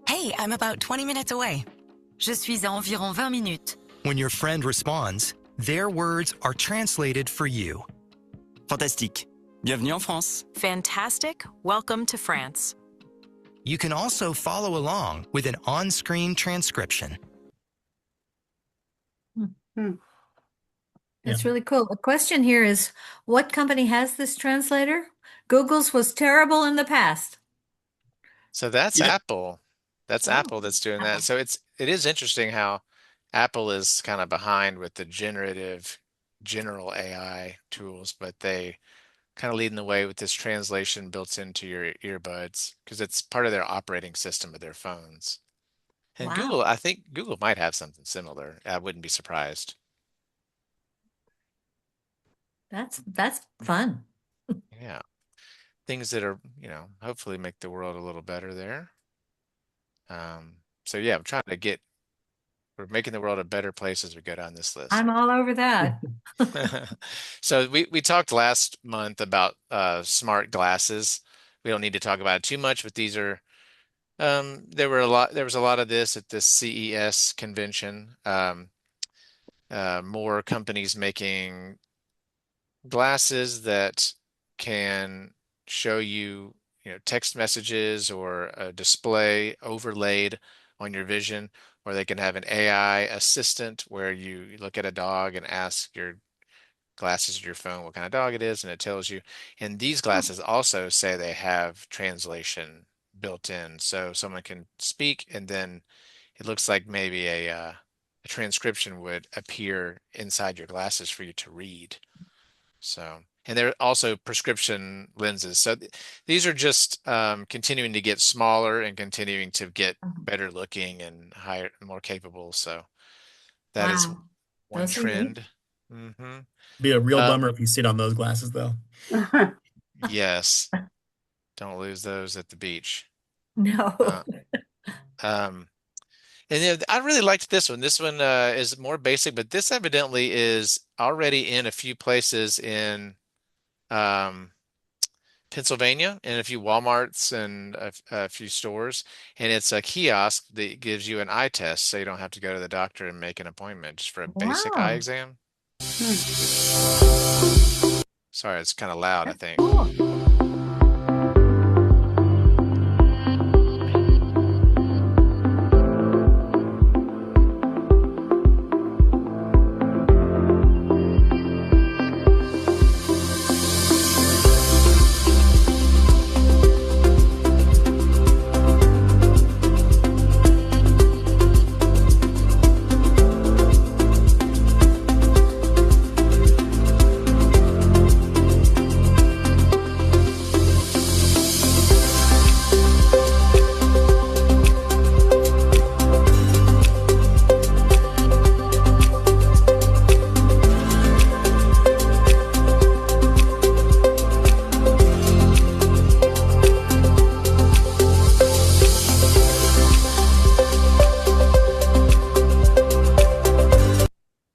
Hey, I'm about 20 minutes away. Je suis à environ 20 minutes. When your friend responds, their words are translated for you. Fantastique. Bienvenue en France. Fantastic. Welcome to France. You can also follow along with an on-screen transcription. It's really cool. The question here is, what company has this translator? Google's was terrible in the past. So that's Yeah. Apple. That's Oh, Apple that's doing that. Apple. So it is interesting how Apple is kind of behind with the generative general AI tools, but they kind of leading the way with this translation built into your earbuds because it's part of their operating system of their phones. And Google, Wow. I think Google might have something similar. I wouldn't be surprised. That's fun. Yeah. Things that are, hopefully make the world a little better there. So yeah, we're making the world a better place as we go down this list. I'm all over that. So we talked last month about smart glasses. We don't need to talk about it too much, but these are there was a lot of this at this CES convention. More companies making glasses that can show you, text messages or a display overlaid on your vision, or they can have an AI assistant where you look at a dog and ask your glasses or your phone what kind of dog it is, and it tells you. And these glasses also say they have translation built in, so someone can speak, and then it looks like maybe a transcription would appear inside your glasses for you to read. So, and they're also prescription lenses. So these are just continuing to get smaller and continuing to get better looking and higher, more capable. So that is Wow. one Those are neat. trend. Hmm. Be a real Uh, bummer if you sit on those glasses, though. yes, don't lose those at the beach. No. Uh, um, and I really liked this one. This one is more basic, but this evidently is already in a few places in um, Pennsylvania and a few Walmarts and a few stores. And it's a kiosk that gives you an eye test, so you don't have to go to the doctor and make an appointment just for a basic eye Wow. exam. Sorry, it's kind of loud, I That's think. cool.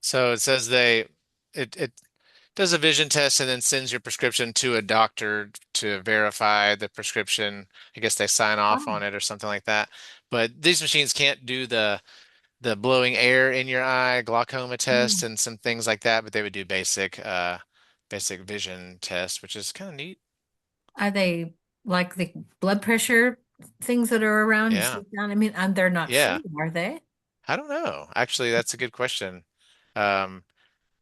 So it says it does a vision test and then sends your prescription to a doctor to verify the prescription. I guess they sign off Wow. on it or something like that. But these machines can't do the blowing air in your eye glaucoma test Mm. and some things like that, but they would do basic vision test, which is kind of neat. Are they like the blood pressure things that are around? You Yeah. sit down. I mean, they're not Yeah. free, are they? I don't know. Actually, that's a good question. Um,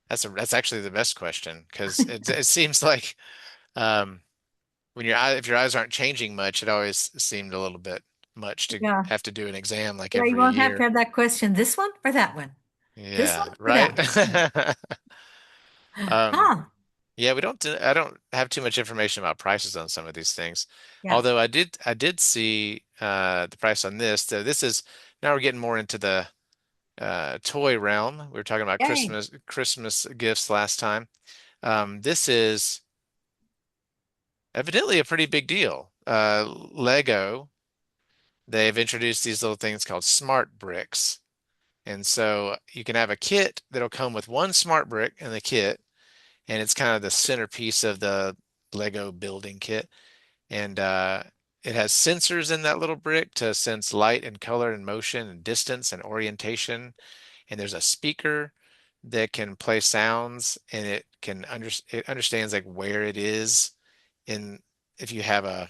that's actually the best question because it seems like um if your eyes aren't changing much, it always seemed a little bit much to Yeah. have to do an exam like Yeah, you every won't have to year. have that question. This one or that one? This Yeah, one or right. that one? Um, Huh. yeah, I don't have too much information about prices on some of these things. Yeah. Although I did see the price on this. So this is now we're getting more into the toy realm. We were talking about Yay. Christmas gifts last time. This is evidently a pretty big deal. Lego, they've introduced these little things called smart bricks. And so you can have a kit that'll come with one smart brick in the kit, and it's kind of the centerpiece of the Lego building kit. And it has sensors in that little brick to sense light and color and motion and distance and orientation. And there's a speaker that can play sounds, and it understands like where it is in if you have a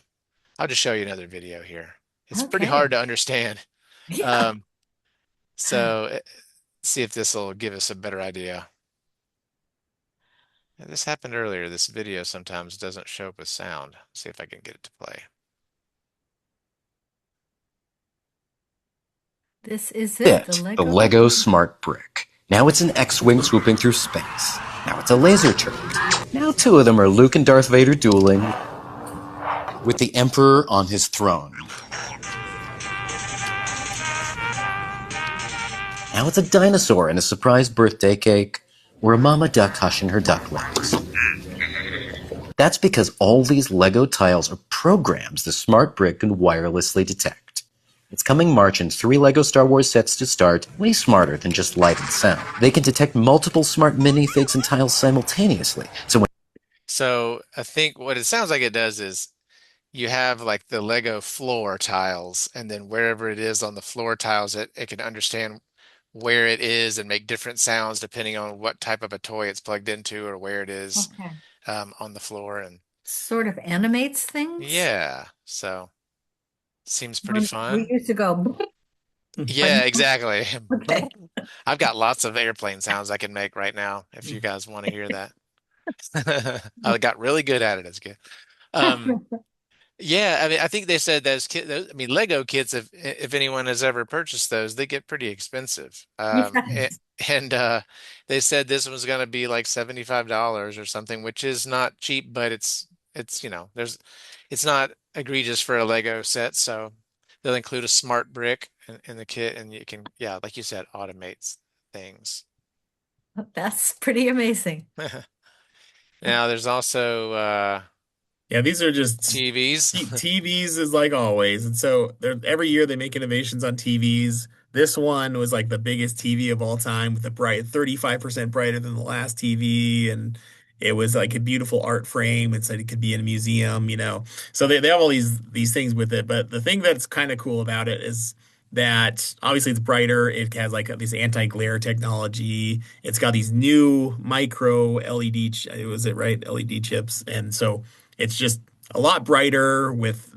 I'll just show you another video here. It's pretty hard Okay. to understand. Yeah. Um, so see if this will give us a better idea. Yeah, this happened earlier. This video sometimes doesn't show up with sound. See if I can get it to play. This is it, the The Lego. Lego Smart Brick. Now it's an X-Wing swooping through space. Now it's a laser turret. Now two of them are Luke and Darth Vader dueling with the Emperor on his throne. Now it's a dinosaur and a surprise birthday cake, or a mama duck hushing her ducklings. That's because all these Lego tiles are programs the Smart Brick can wirelessly detect. It's coming March in 3 Lego Star Wars sets to start, way smarter than just light and sound. They can detect multiple smart minifigs and tiles simultaneously. So I think what it sounds like it does is you have like the Lego floor tiles, and then wherever it is on the floor tiles, it can understand where it is and make different sounds depending on what type of a toy it's plugged into or where it is Okay. on the floor. And Sort of animates things. yeah, so seems pretty We fun. used to go, Yeah, exactly. okay. I've got lots of airplane sounds I can make right now if you guys want to hear that. I got really good at it. It's good. Yeah, I mean, I think they said those kids, I mean, Lego kits, if anyone has ever purchased those, they get pretty expensive. Yes. And they said this was going to be like $75 or something, which is not cheap, but it's it's not egregious for a Lego set. So they'll include a smart brick in the kit, and you can, yeah, like you said, automates things. That's pretty amazing. Now there's also Yeah, these are just TVs. TVs is like always. And so every year they make innovations on TVs. This one was like the biggest TV of all time with a bright 35% brighter than the last TV. And it was like a beautiful art frame. It said it could be in a museum, you know. So they have all these things with it. But the thing that's kind of cool about it is that obviously it's brighter. It has like this anti-glare technology. It's got these new micro LED, was it right? LED chips. And so it's just a lot brighter with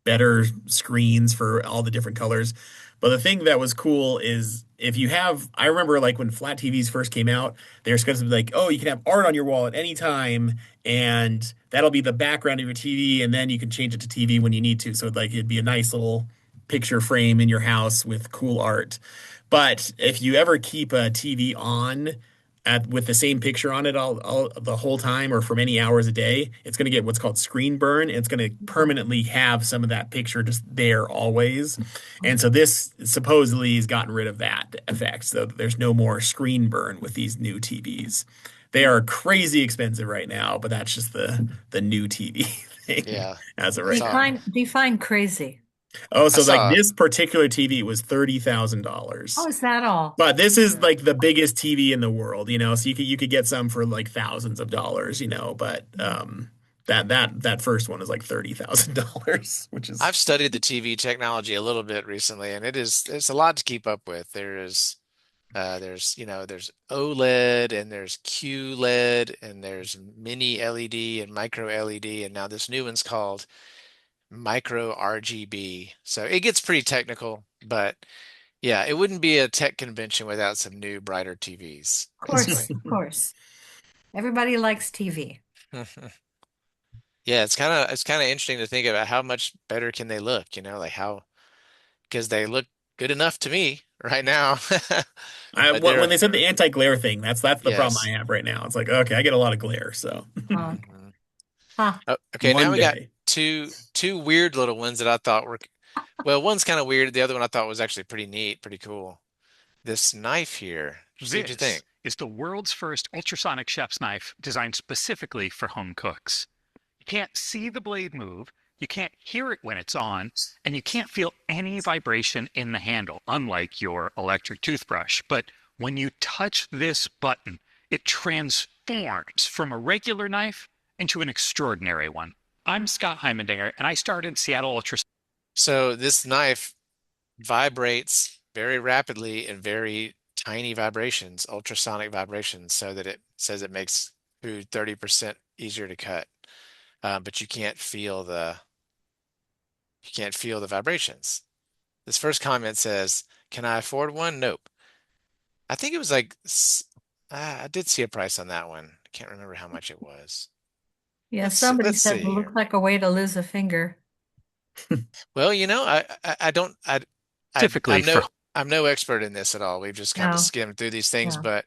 better screens for all the different colors. But the thing that was cool is if you have, I remember like when flat TVs first came out, they were supposed to be like, oh, you can have art on your wall at any time, and that'll be the background of your TV, and then you can change it to TV when you need to. So like it'd be a nice little picture frame in your house with cool art. But if you ever keep a TV on with the same picture on it all the whole time or for many hours a day, it's going to get what's called screen burn. And it's going to permanently have some of that picture just there always. And so this supposedly has gotten rid of that effect. So there's no more screen burn with these new TVs. They are crazy expensive right now, but that's just the new TV thing. Yeah. As of right now. Define crazy. Oh, so like this particular TV was $30,000. Oh, is that all? But this is like the biggest TV in the world, you know. So you could get some for like thousands of dollars, you know. But that first one is like $30,000, which is. I've studied the TV technology a little bit recently, and it's a lot to keep up with. There's there's OLED and there's QLED and there's mini LED and micro LED, and now this new one's called micro RGB. So it gets pretty technical, but yeah, it wouldn't be a tech convention without some new brighter TVs. Of course, of course. Everybody likes TV. Yeah, it's kind of interesting to think about how much better can they look, you know, like because they look good enough to me right now. When they said the anti-glare thing, that's the problem I have right now. It's like, okay, I get a lot of glare, so. Okay, now we got two weird little ones that I thought were, well, one's kind of weird. The other one I thought was actually pretty neat, pretty cool. This knife here. What do you think? Is the world's first ultrasonic chef's knife designed specifically for home cooks. You can't see the blade move, you can't hear it when it's on, and you can't feel any vibration in the handle, unlike your electric toothbrush. But when you touch this button, it transforms from a regular knife into an extraordinary one. I'm Scott Heimendinger, and I started Seattle Ultrasonic. So this knife vibrates very rapidly in very tiny vibrations, ultrasonic vibrations, so that it says it makes food 30% easier to cut. But you can't feel the vibrations. This first comment says, "Can I afford one?" Nope. I think it was like I did see a price on that one. I can't remember how much it was. Yeah, somebody said it looked like a way to lose a finger. Well, you know, I specifically for I'm no expert in this at all. We've just kind of No, skimmed through these things, yeah. but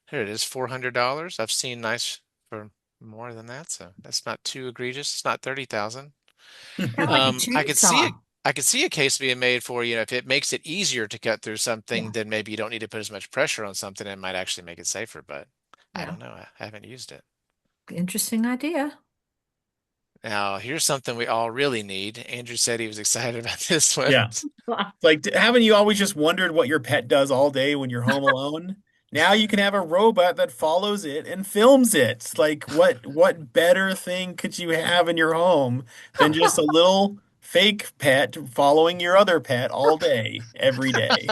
here it is, $400. I've seen nice for more than that, so that's not too egregious. It's not 30,000. Kind of like a I could see it. chainsaw. I could see a case being made for, if it makes it easier to cut through something, Yeah, then maybe you don't need to put as much pressure on something and it might actually make it safer, but I yeah. don't know. I haven't used it. Interesting idea. Now, here's something we all really need. Andrew said he was excited about this one. Yeah. Like, haven't you always just wondered what your pet does all day when you're home alone? Now you can have a robot that follows it and films it. Like, what better thing could you have in your home than just a little fake pet following your other pet all day, every day?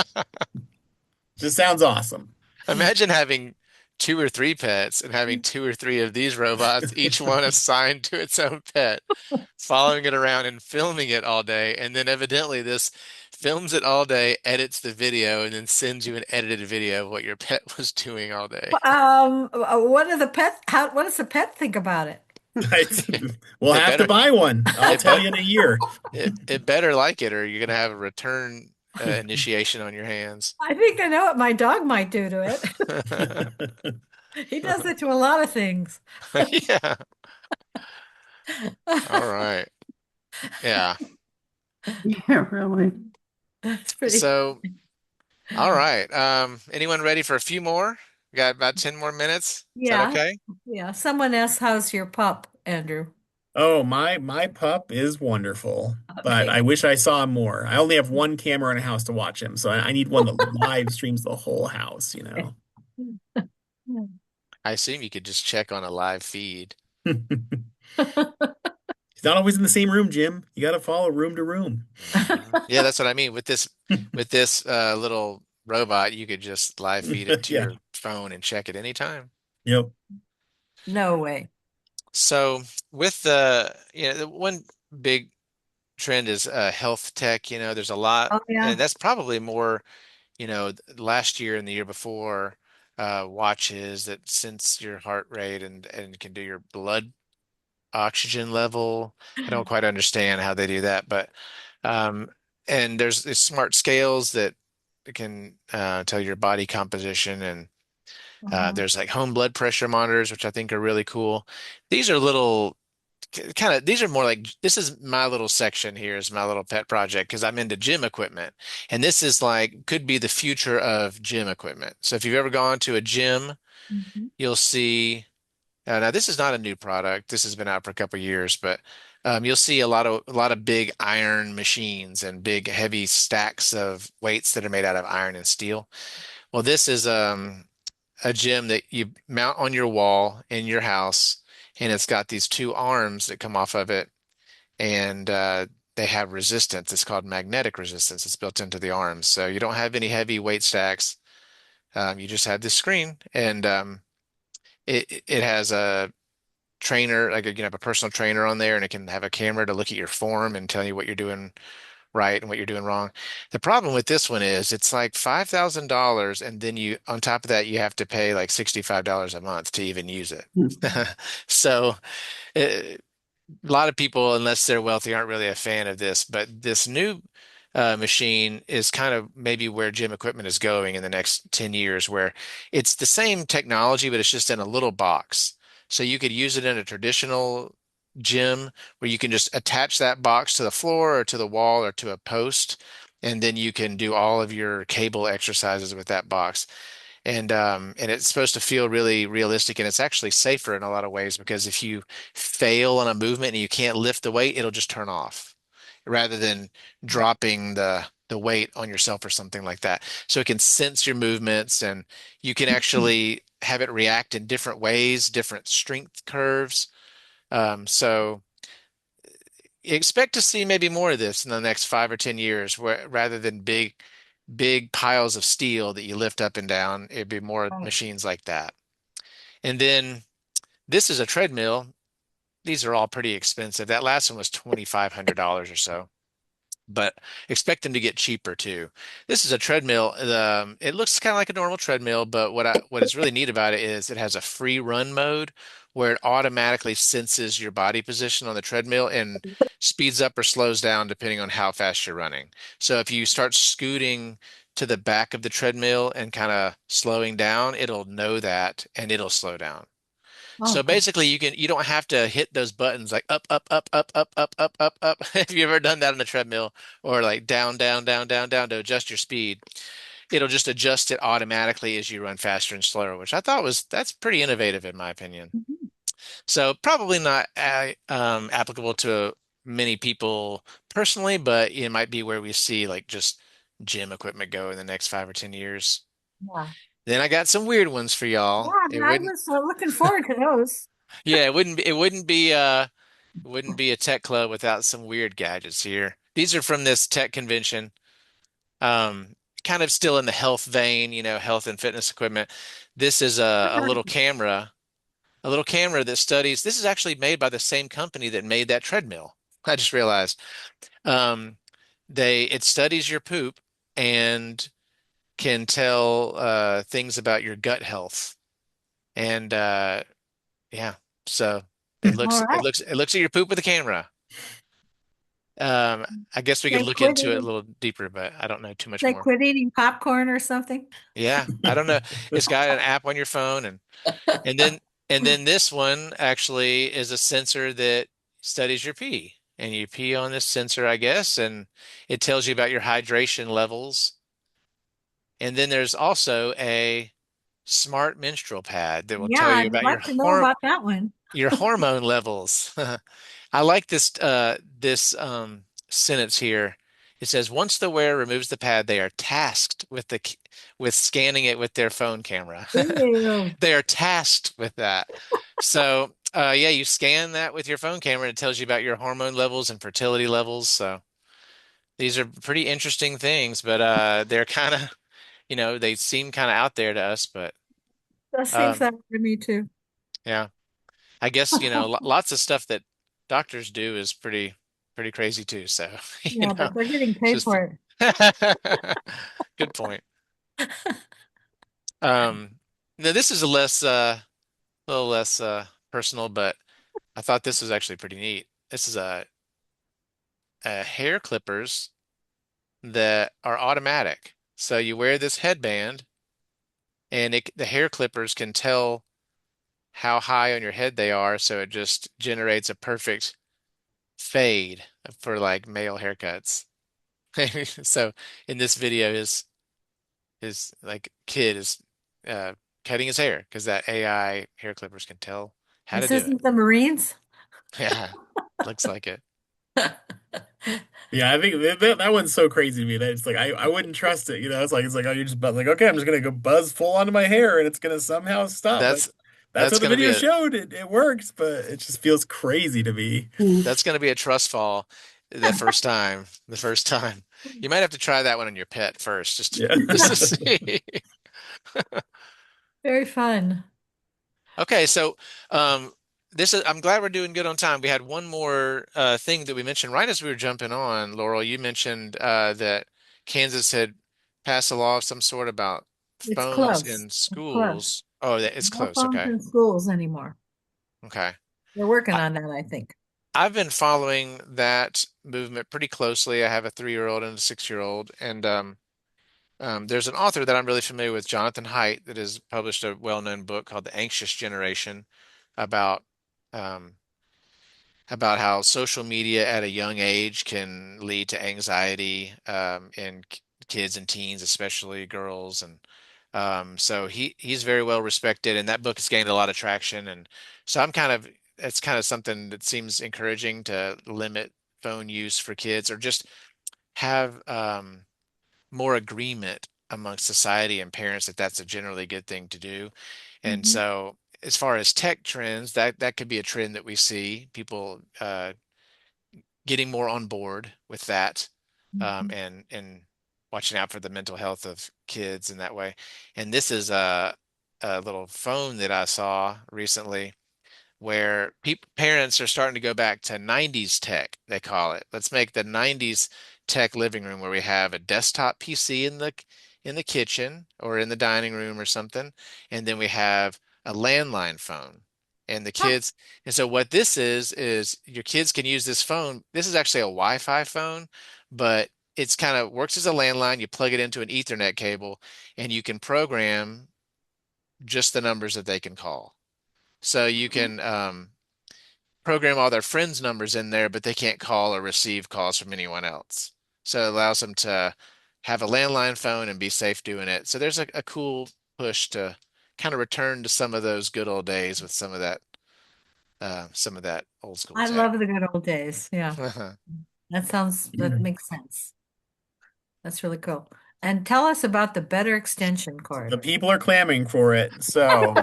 Just sounds awesome. Imagine having 2 or 3 pets and having 2 or 3 of these robots, each one assigned to its own pet, following it around and filming it all day. And then evidently this films it all day, edits the video, and then sends you an edited video of what your pet was doing all day. What does the pet think about it? We'll It have to better, buy one. I'll it tell bet you in a year. it better like it, or you're gonna have a return initiation on your hands. I think I know what my dog might do to it. He does it to a lot of things. Yeah. All right. Yeah. Yeah, really. That's pretty. So, all right. Anyone ready for a few more? We got about 10 more minutes. Is that Yeah, okay? yeah. Someone asked, "How's your pup, Andrew?" Oh, my pup is wonderful, but Okay. I wish I saw him more. I only have one camera in a house to watch him, so I need one that live streams the whole house, you know. I assume you could just check on a live feed. He's not always in the same room, Jim. You got to follow room to room. Yeah, that's what I mean. With this little robot, you could just live feed it to Yeah. your phone and check it anytime. Yep. No way. So with the one big trend is health tech. There's a lot, Oh yeah. and that's probably more, last year and the year before, watches that sense your heart rate and can do your blood oxygen level. I don't quite understand how they do that, but and there's these smart scales that can tell your body composition, and there's like home blood pressure monitors, which I think are really cool. These are these are more like, this is my little section here, is my little pet project, because I'm into gym equipment, and this is like could be the future of gym equipment. So if you've ever gone to a gym, Mhm. you'll see. Now, this is not a new product. This has been out for a couple of years, but you'll see a lot of big iron machines and big heavy stacks of weights that are made out of iron and steel. Well, this is a gym that you mount on your wall in your house, and it's got these 2 arms that come off of it, and they have resistance. It's called magnetic resistance. It's built into the arms, so you don't have any heavy weight stacks. You just have this screen, and it has a trainer, like you can have a personal trainer on there, and it can have a camera to look at your form and tell you what you're doing right and what you're doing wrong. The problem with this one is it's like $5,000, and then on top of that, you have to pay like $65 a month to even use it. So a lot of people, unless they're wealthy, aren't really a fan of this. But this new machine is kind of maybe where gym equipment is going in the next 10 years, where it's the same technology, but it's just in a little box. So you could use it in a traditional gym where you can just attach that box to the floor or to the wall or to a post, and then you can do all of your cable exercises with that box. And it's supposed to feel really realistic, and it's actually safer in a lot of ways, because if you fail on a movement and you can't lift the weight, it'll just turn off rather than dropping the weight on yourself or something like that. So it can sense your movements, and you can actually have it react in different ways, different strength curves. So expect to see maybe more of this in the next 5 or 10 years, where rather than big piles of steel that you lift up and down, it'd be more machines like that. And then this is a treadmill. These are all pretty expensive. That last one was $2,500 or so. but expect them to get cheaper too. This is a treadmill. It looks kind of like a normal treadmill, but what is really neat about it is it has a free run mode where it automatically senses your body position on the treadmill and speeds up or slows down depending on how fast you're running. So if you start scooting to the back of the treadmill and kind of slowing down, it'll know that and it'll slow down. Oh, So basically you don't have to hit those buttons like up, up, up, up, up, up, up, up, up. Have you ever done that on the treadmill or like down, down, down, down, down to adjust your speed? It'll just adjust it automatically as you run faster and slower, which I thought that's pretty innovative in my opinion. So probably not applicable to many people personally, but it might be where we see like just gym equipment go in the next 5 or 10 years. yeah. Then I got some weird ones for y'all. Yeah, I was looking forward to those. Yeah, it wouldn't be a tech club without some weird gadgets here. These are from this tech convention. Kind of still in the health vein, health and fitness equipment. This is a little camera that studies. This is actually made by the same company that made that treadmill. I just realized. It studies your poop and can tell things about your gut health. And yeah, so All it right. looks at your poop with a camera. I guess we could They look quit into it a eating, little deeper, but I don't know too much they more. quit eating popcorn or something. Yeah, I don't know. It's got an app on your phone and then this one actually is a sensor that studies your pee. And you pee on this sensor, I guess, and it tells you about your hydration levels. And then there's also a smart menstrual pad that will Yeah, tell you I'd about like to know about that one. your hormone levels. I like this sentence here. It says, once the wearer removes the pad, they are tasked with with scanning it with their phone camera. Ew. They are tasked with that. So yeah, you scan that with your phone camera, and it tells you about your hormone levels and fertility levels. So these are pretty interesting things, but they're kind of, they seem kind of out there to us, but That seems um, that to me too. yeah. I guess, lots of stuff that doctors do is pretty crazy too. So, Yeah, but they're getting it's paid just for it. good point. Now this is little less personal, but I thought this was actually pretty neat. This is a hair clippers that are automatic. So you wear this headband and the hair clippers can tell how high on your head they are, so it just generates a perfect fade for like male haircuts. So in this video, his like kid is uh, cutting his hair because that AI hair clippers can tell how to This do it. isn't the Marines. Yeah, looks like it. Yeah, I think that one's so crazy to me that it's like I wouldn't trust it. It's like oh you just buzz like okay I'm just gonna go buzz full onto my hair and it's gonna somehow stop. That's That's that's what the gonna be video a showed. It works, but it just feels crazy to me. that's gonna be a trust fall the first time. The first time. You might have to try that one on your pet first, Yeah. just to see. Very fun. Okay, so I'm glad we're doing good on time. We had one more thing that we mentioned right as we were jumping on, Laurel. You mentioned that Kansas had passed a law of some sort about It's phones close. in It's close. schools. Oh, it's No close. phones Okay. in schools anymore. Okay. They're working I, on that, I think. I've been following that movement pretty closely. I have a 3-year-old and a 6-year-old, and there's an author that I'm really familiar with, Jonathan Haidt, that has published a well-known book called The Anxious Generation about um, about how social media at a young age can lead to anxiety in kids and teens, especially girls. And so he's very well respected, and that book has gained a lot of traction. And so it's kind of something that seems encouraging to limit phone use for kids, or just have more agreement amongst society and parents that that's a generally good thing to do. And Mhm. so, as far as tech trends, that could be a trend that we see people getting more on board with that, Mhm. and watching out for the mental health of kids in that way. And this is a little phone that I saw recently where parents are starting to go back to 90s tech, they call it. Let's make the 90s tech living room where we have a desktop PC in the kitchen or in the dining room or something, and then we have a landline phone. And the kids, and so what this is your kids can use this phone. This is actually a Wi-Fi phone, but it's kind of works as a landline. You plug it into an Ethernet cable, and you can program just the numbers that they can call. So you can program all their friends' numbers in there, but they can't call or receive calls from anyone else. So it allows them to have a landline phone and be safe doing it. So there's a cool push to kind of return to some of those good old days with some of that old school I tech. love the good old days. Yeah. That makes sense. That's really cool. And tell us about the better extension The cord. people are clamoring for it. So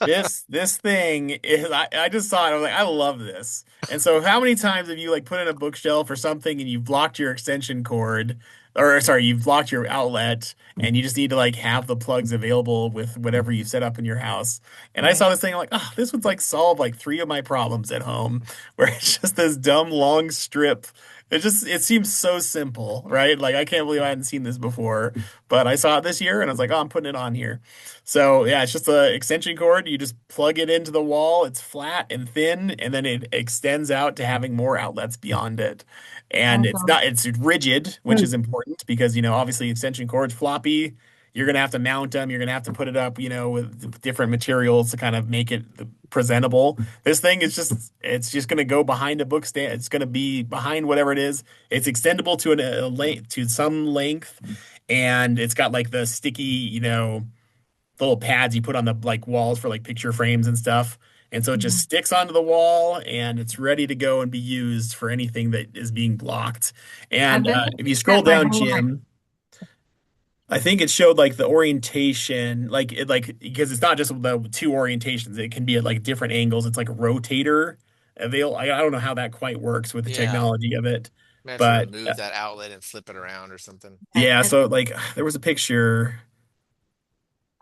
this thing is I just saw it. I was like, I love this. And so how many times have you like put in a bookshelf or something and you've blocked your extension cord, or sorry, you've blocked your outlet and you just need to like have the plugs available with whatever you set up in your house. And I saw this thing, I'm like, oh, this would like solve like three of my problems at home, where it's just this dumb long strip. It seems so simple, right? Like I can't believe I hadn't seen this before, but I saw it this year and I was like, oh, I'm putting it on here. So yeah, it's just an extension cord. You just plug it into the wall. It's flat and thin, and then it extends out to having more outlets beyond it. And it's rigid, which is important because, obviously extension cords floppy. You're gonna have to mount them. You're gonna have to put it up, with different materials to kind of make it presentable. This thing is it's just gonna go behind a book stand. It's gonna be behind whatever it is. It's extendable to a length to some length, and it's got like the sticky, little pads you put on the like walls for like picture frames and stuff. And so it just sticks onto the wall and it's ready to go and be used for anything that is being blocked. And if you scroll down, Jim, I think it showed like the orientation, because it's not just the two orientations. It can be at like different angles. It's like a rotator. I don't know how that quite works with the technology of it, Maybe but remove that outlet and flip it around or something. yeah. So like there was a picture.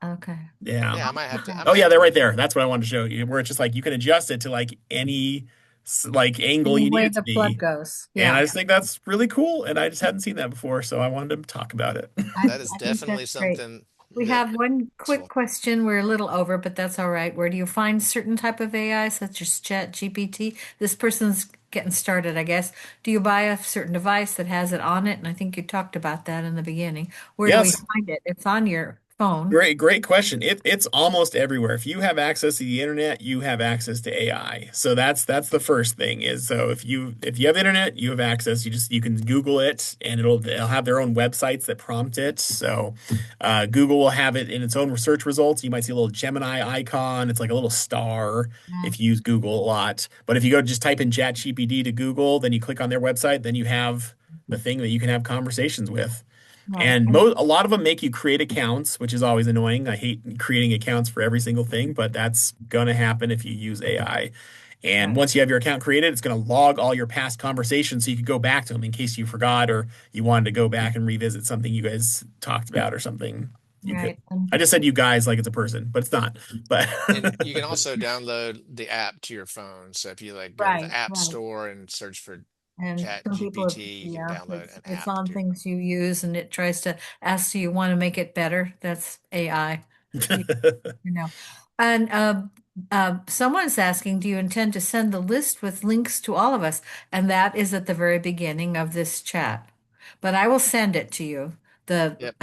Okay. Yeah. Yeah, I might have to. Oh yeah, they're right there. That's what I wanted to show you, where it's just like you can adjust it to like any like angle you need Way it to the plug be. goes. And Yeah. I just think that's really cool, and I just hadn't seen that before, so I wanted to talk about it. That is I think definitely that's great. something We that have one quick question. We're a little over, but that's all right. Where do you find certain type of AI, such as Chat GPT? This person's getting started, I guess. Do you buy a certain device that has it on it? And I think you talked about that in the beginning. Where do we Yes. find it? It's on your phone. Great question. It's almost everywhere. If you have access to the internet, you have access to AI. So that's the first thing is, so if you have internet, you have access. You can Google it and it'll have their own websites that prompt it. So Google will have it in its own research results. You might see a little Gemini icon. It's like a little star if you use Google a lot. But if you go just type in ChatGPT to Google, then you click on their website, then you have the thing that you can have conversations with. And a lot of them make you create accounts, which is always annoying. I hate creating accounts for every single thing, but that's going to happen if you use AI. And once you have your account created, it's going to log all your past conversations so you can go back to them in case you forgot or you wanted to go back and revisit something you guys talked about or something. Right. I just said you guys like it's a person, but it's not. But and you can also download the app to your phone. So if you like go to the App Store and search for And Chat some people, GPT, you can download an it's app. on things you use and it tries to ask you want to make it better. That's AI. And someone's asking, do you intend to send the list with links to all of us? And that is at the very beginning of this chat. But I will send it to you. The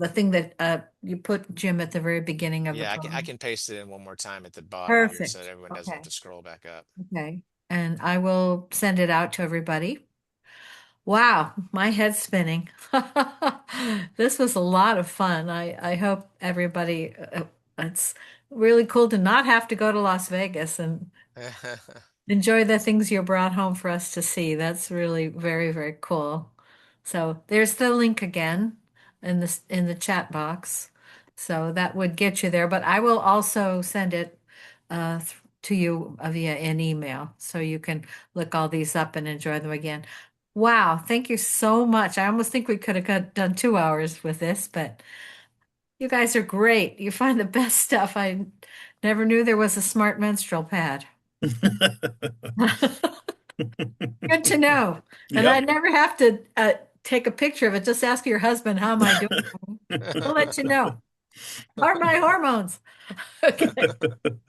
thing that you put, Jim, at the very beginning of the Yeah, I program. can paste it in one more time at the bottom here Perfect. so that everyone doesn't have to scroll back up. Okay. And I will send it out to everybody. Wow, my head's spinning. This was a lot of fun. I hope everybody, it's really cool to not have to go to Las Vegas and enjoy the things you brought home for us to see. That's really very, very cool. So there's the link again in the chat box. So that would get you there, but I will also send it to you via an email so you can look all these up and enjoy them again. Wow, thank you so much. I almost think we could have done 2 hours with this, but you guys are great. You find the best stuff. I never knew there was a smart menstrual pad. Good to know. And I never have to take a picture of it. Just ask your husband, how am I doing? He'll let you know. How are my hormones? Okay.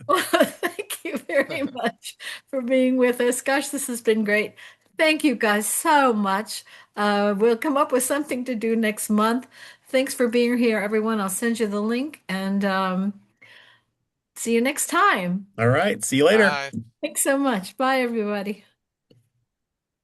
Well, thank you very much for being with us. Gosh, this has been great. Thank you guys so much. We'll come up with something to do next month. Thanks for being here, everyone. I'll send you the link and see you next time. All right. See you later. Bye. Thanks so much. Bye, everybody.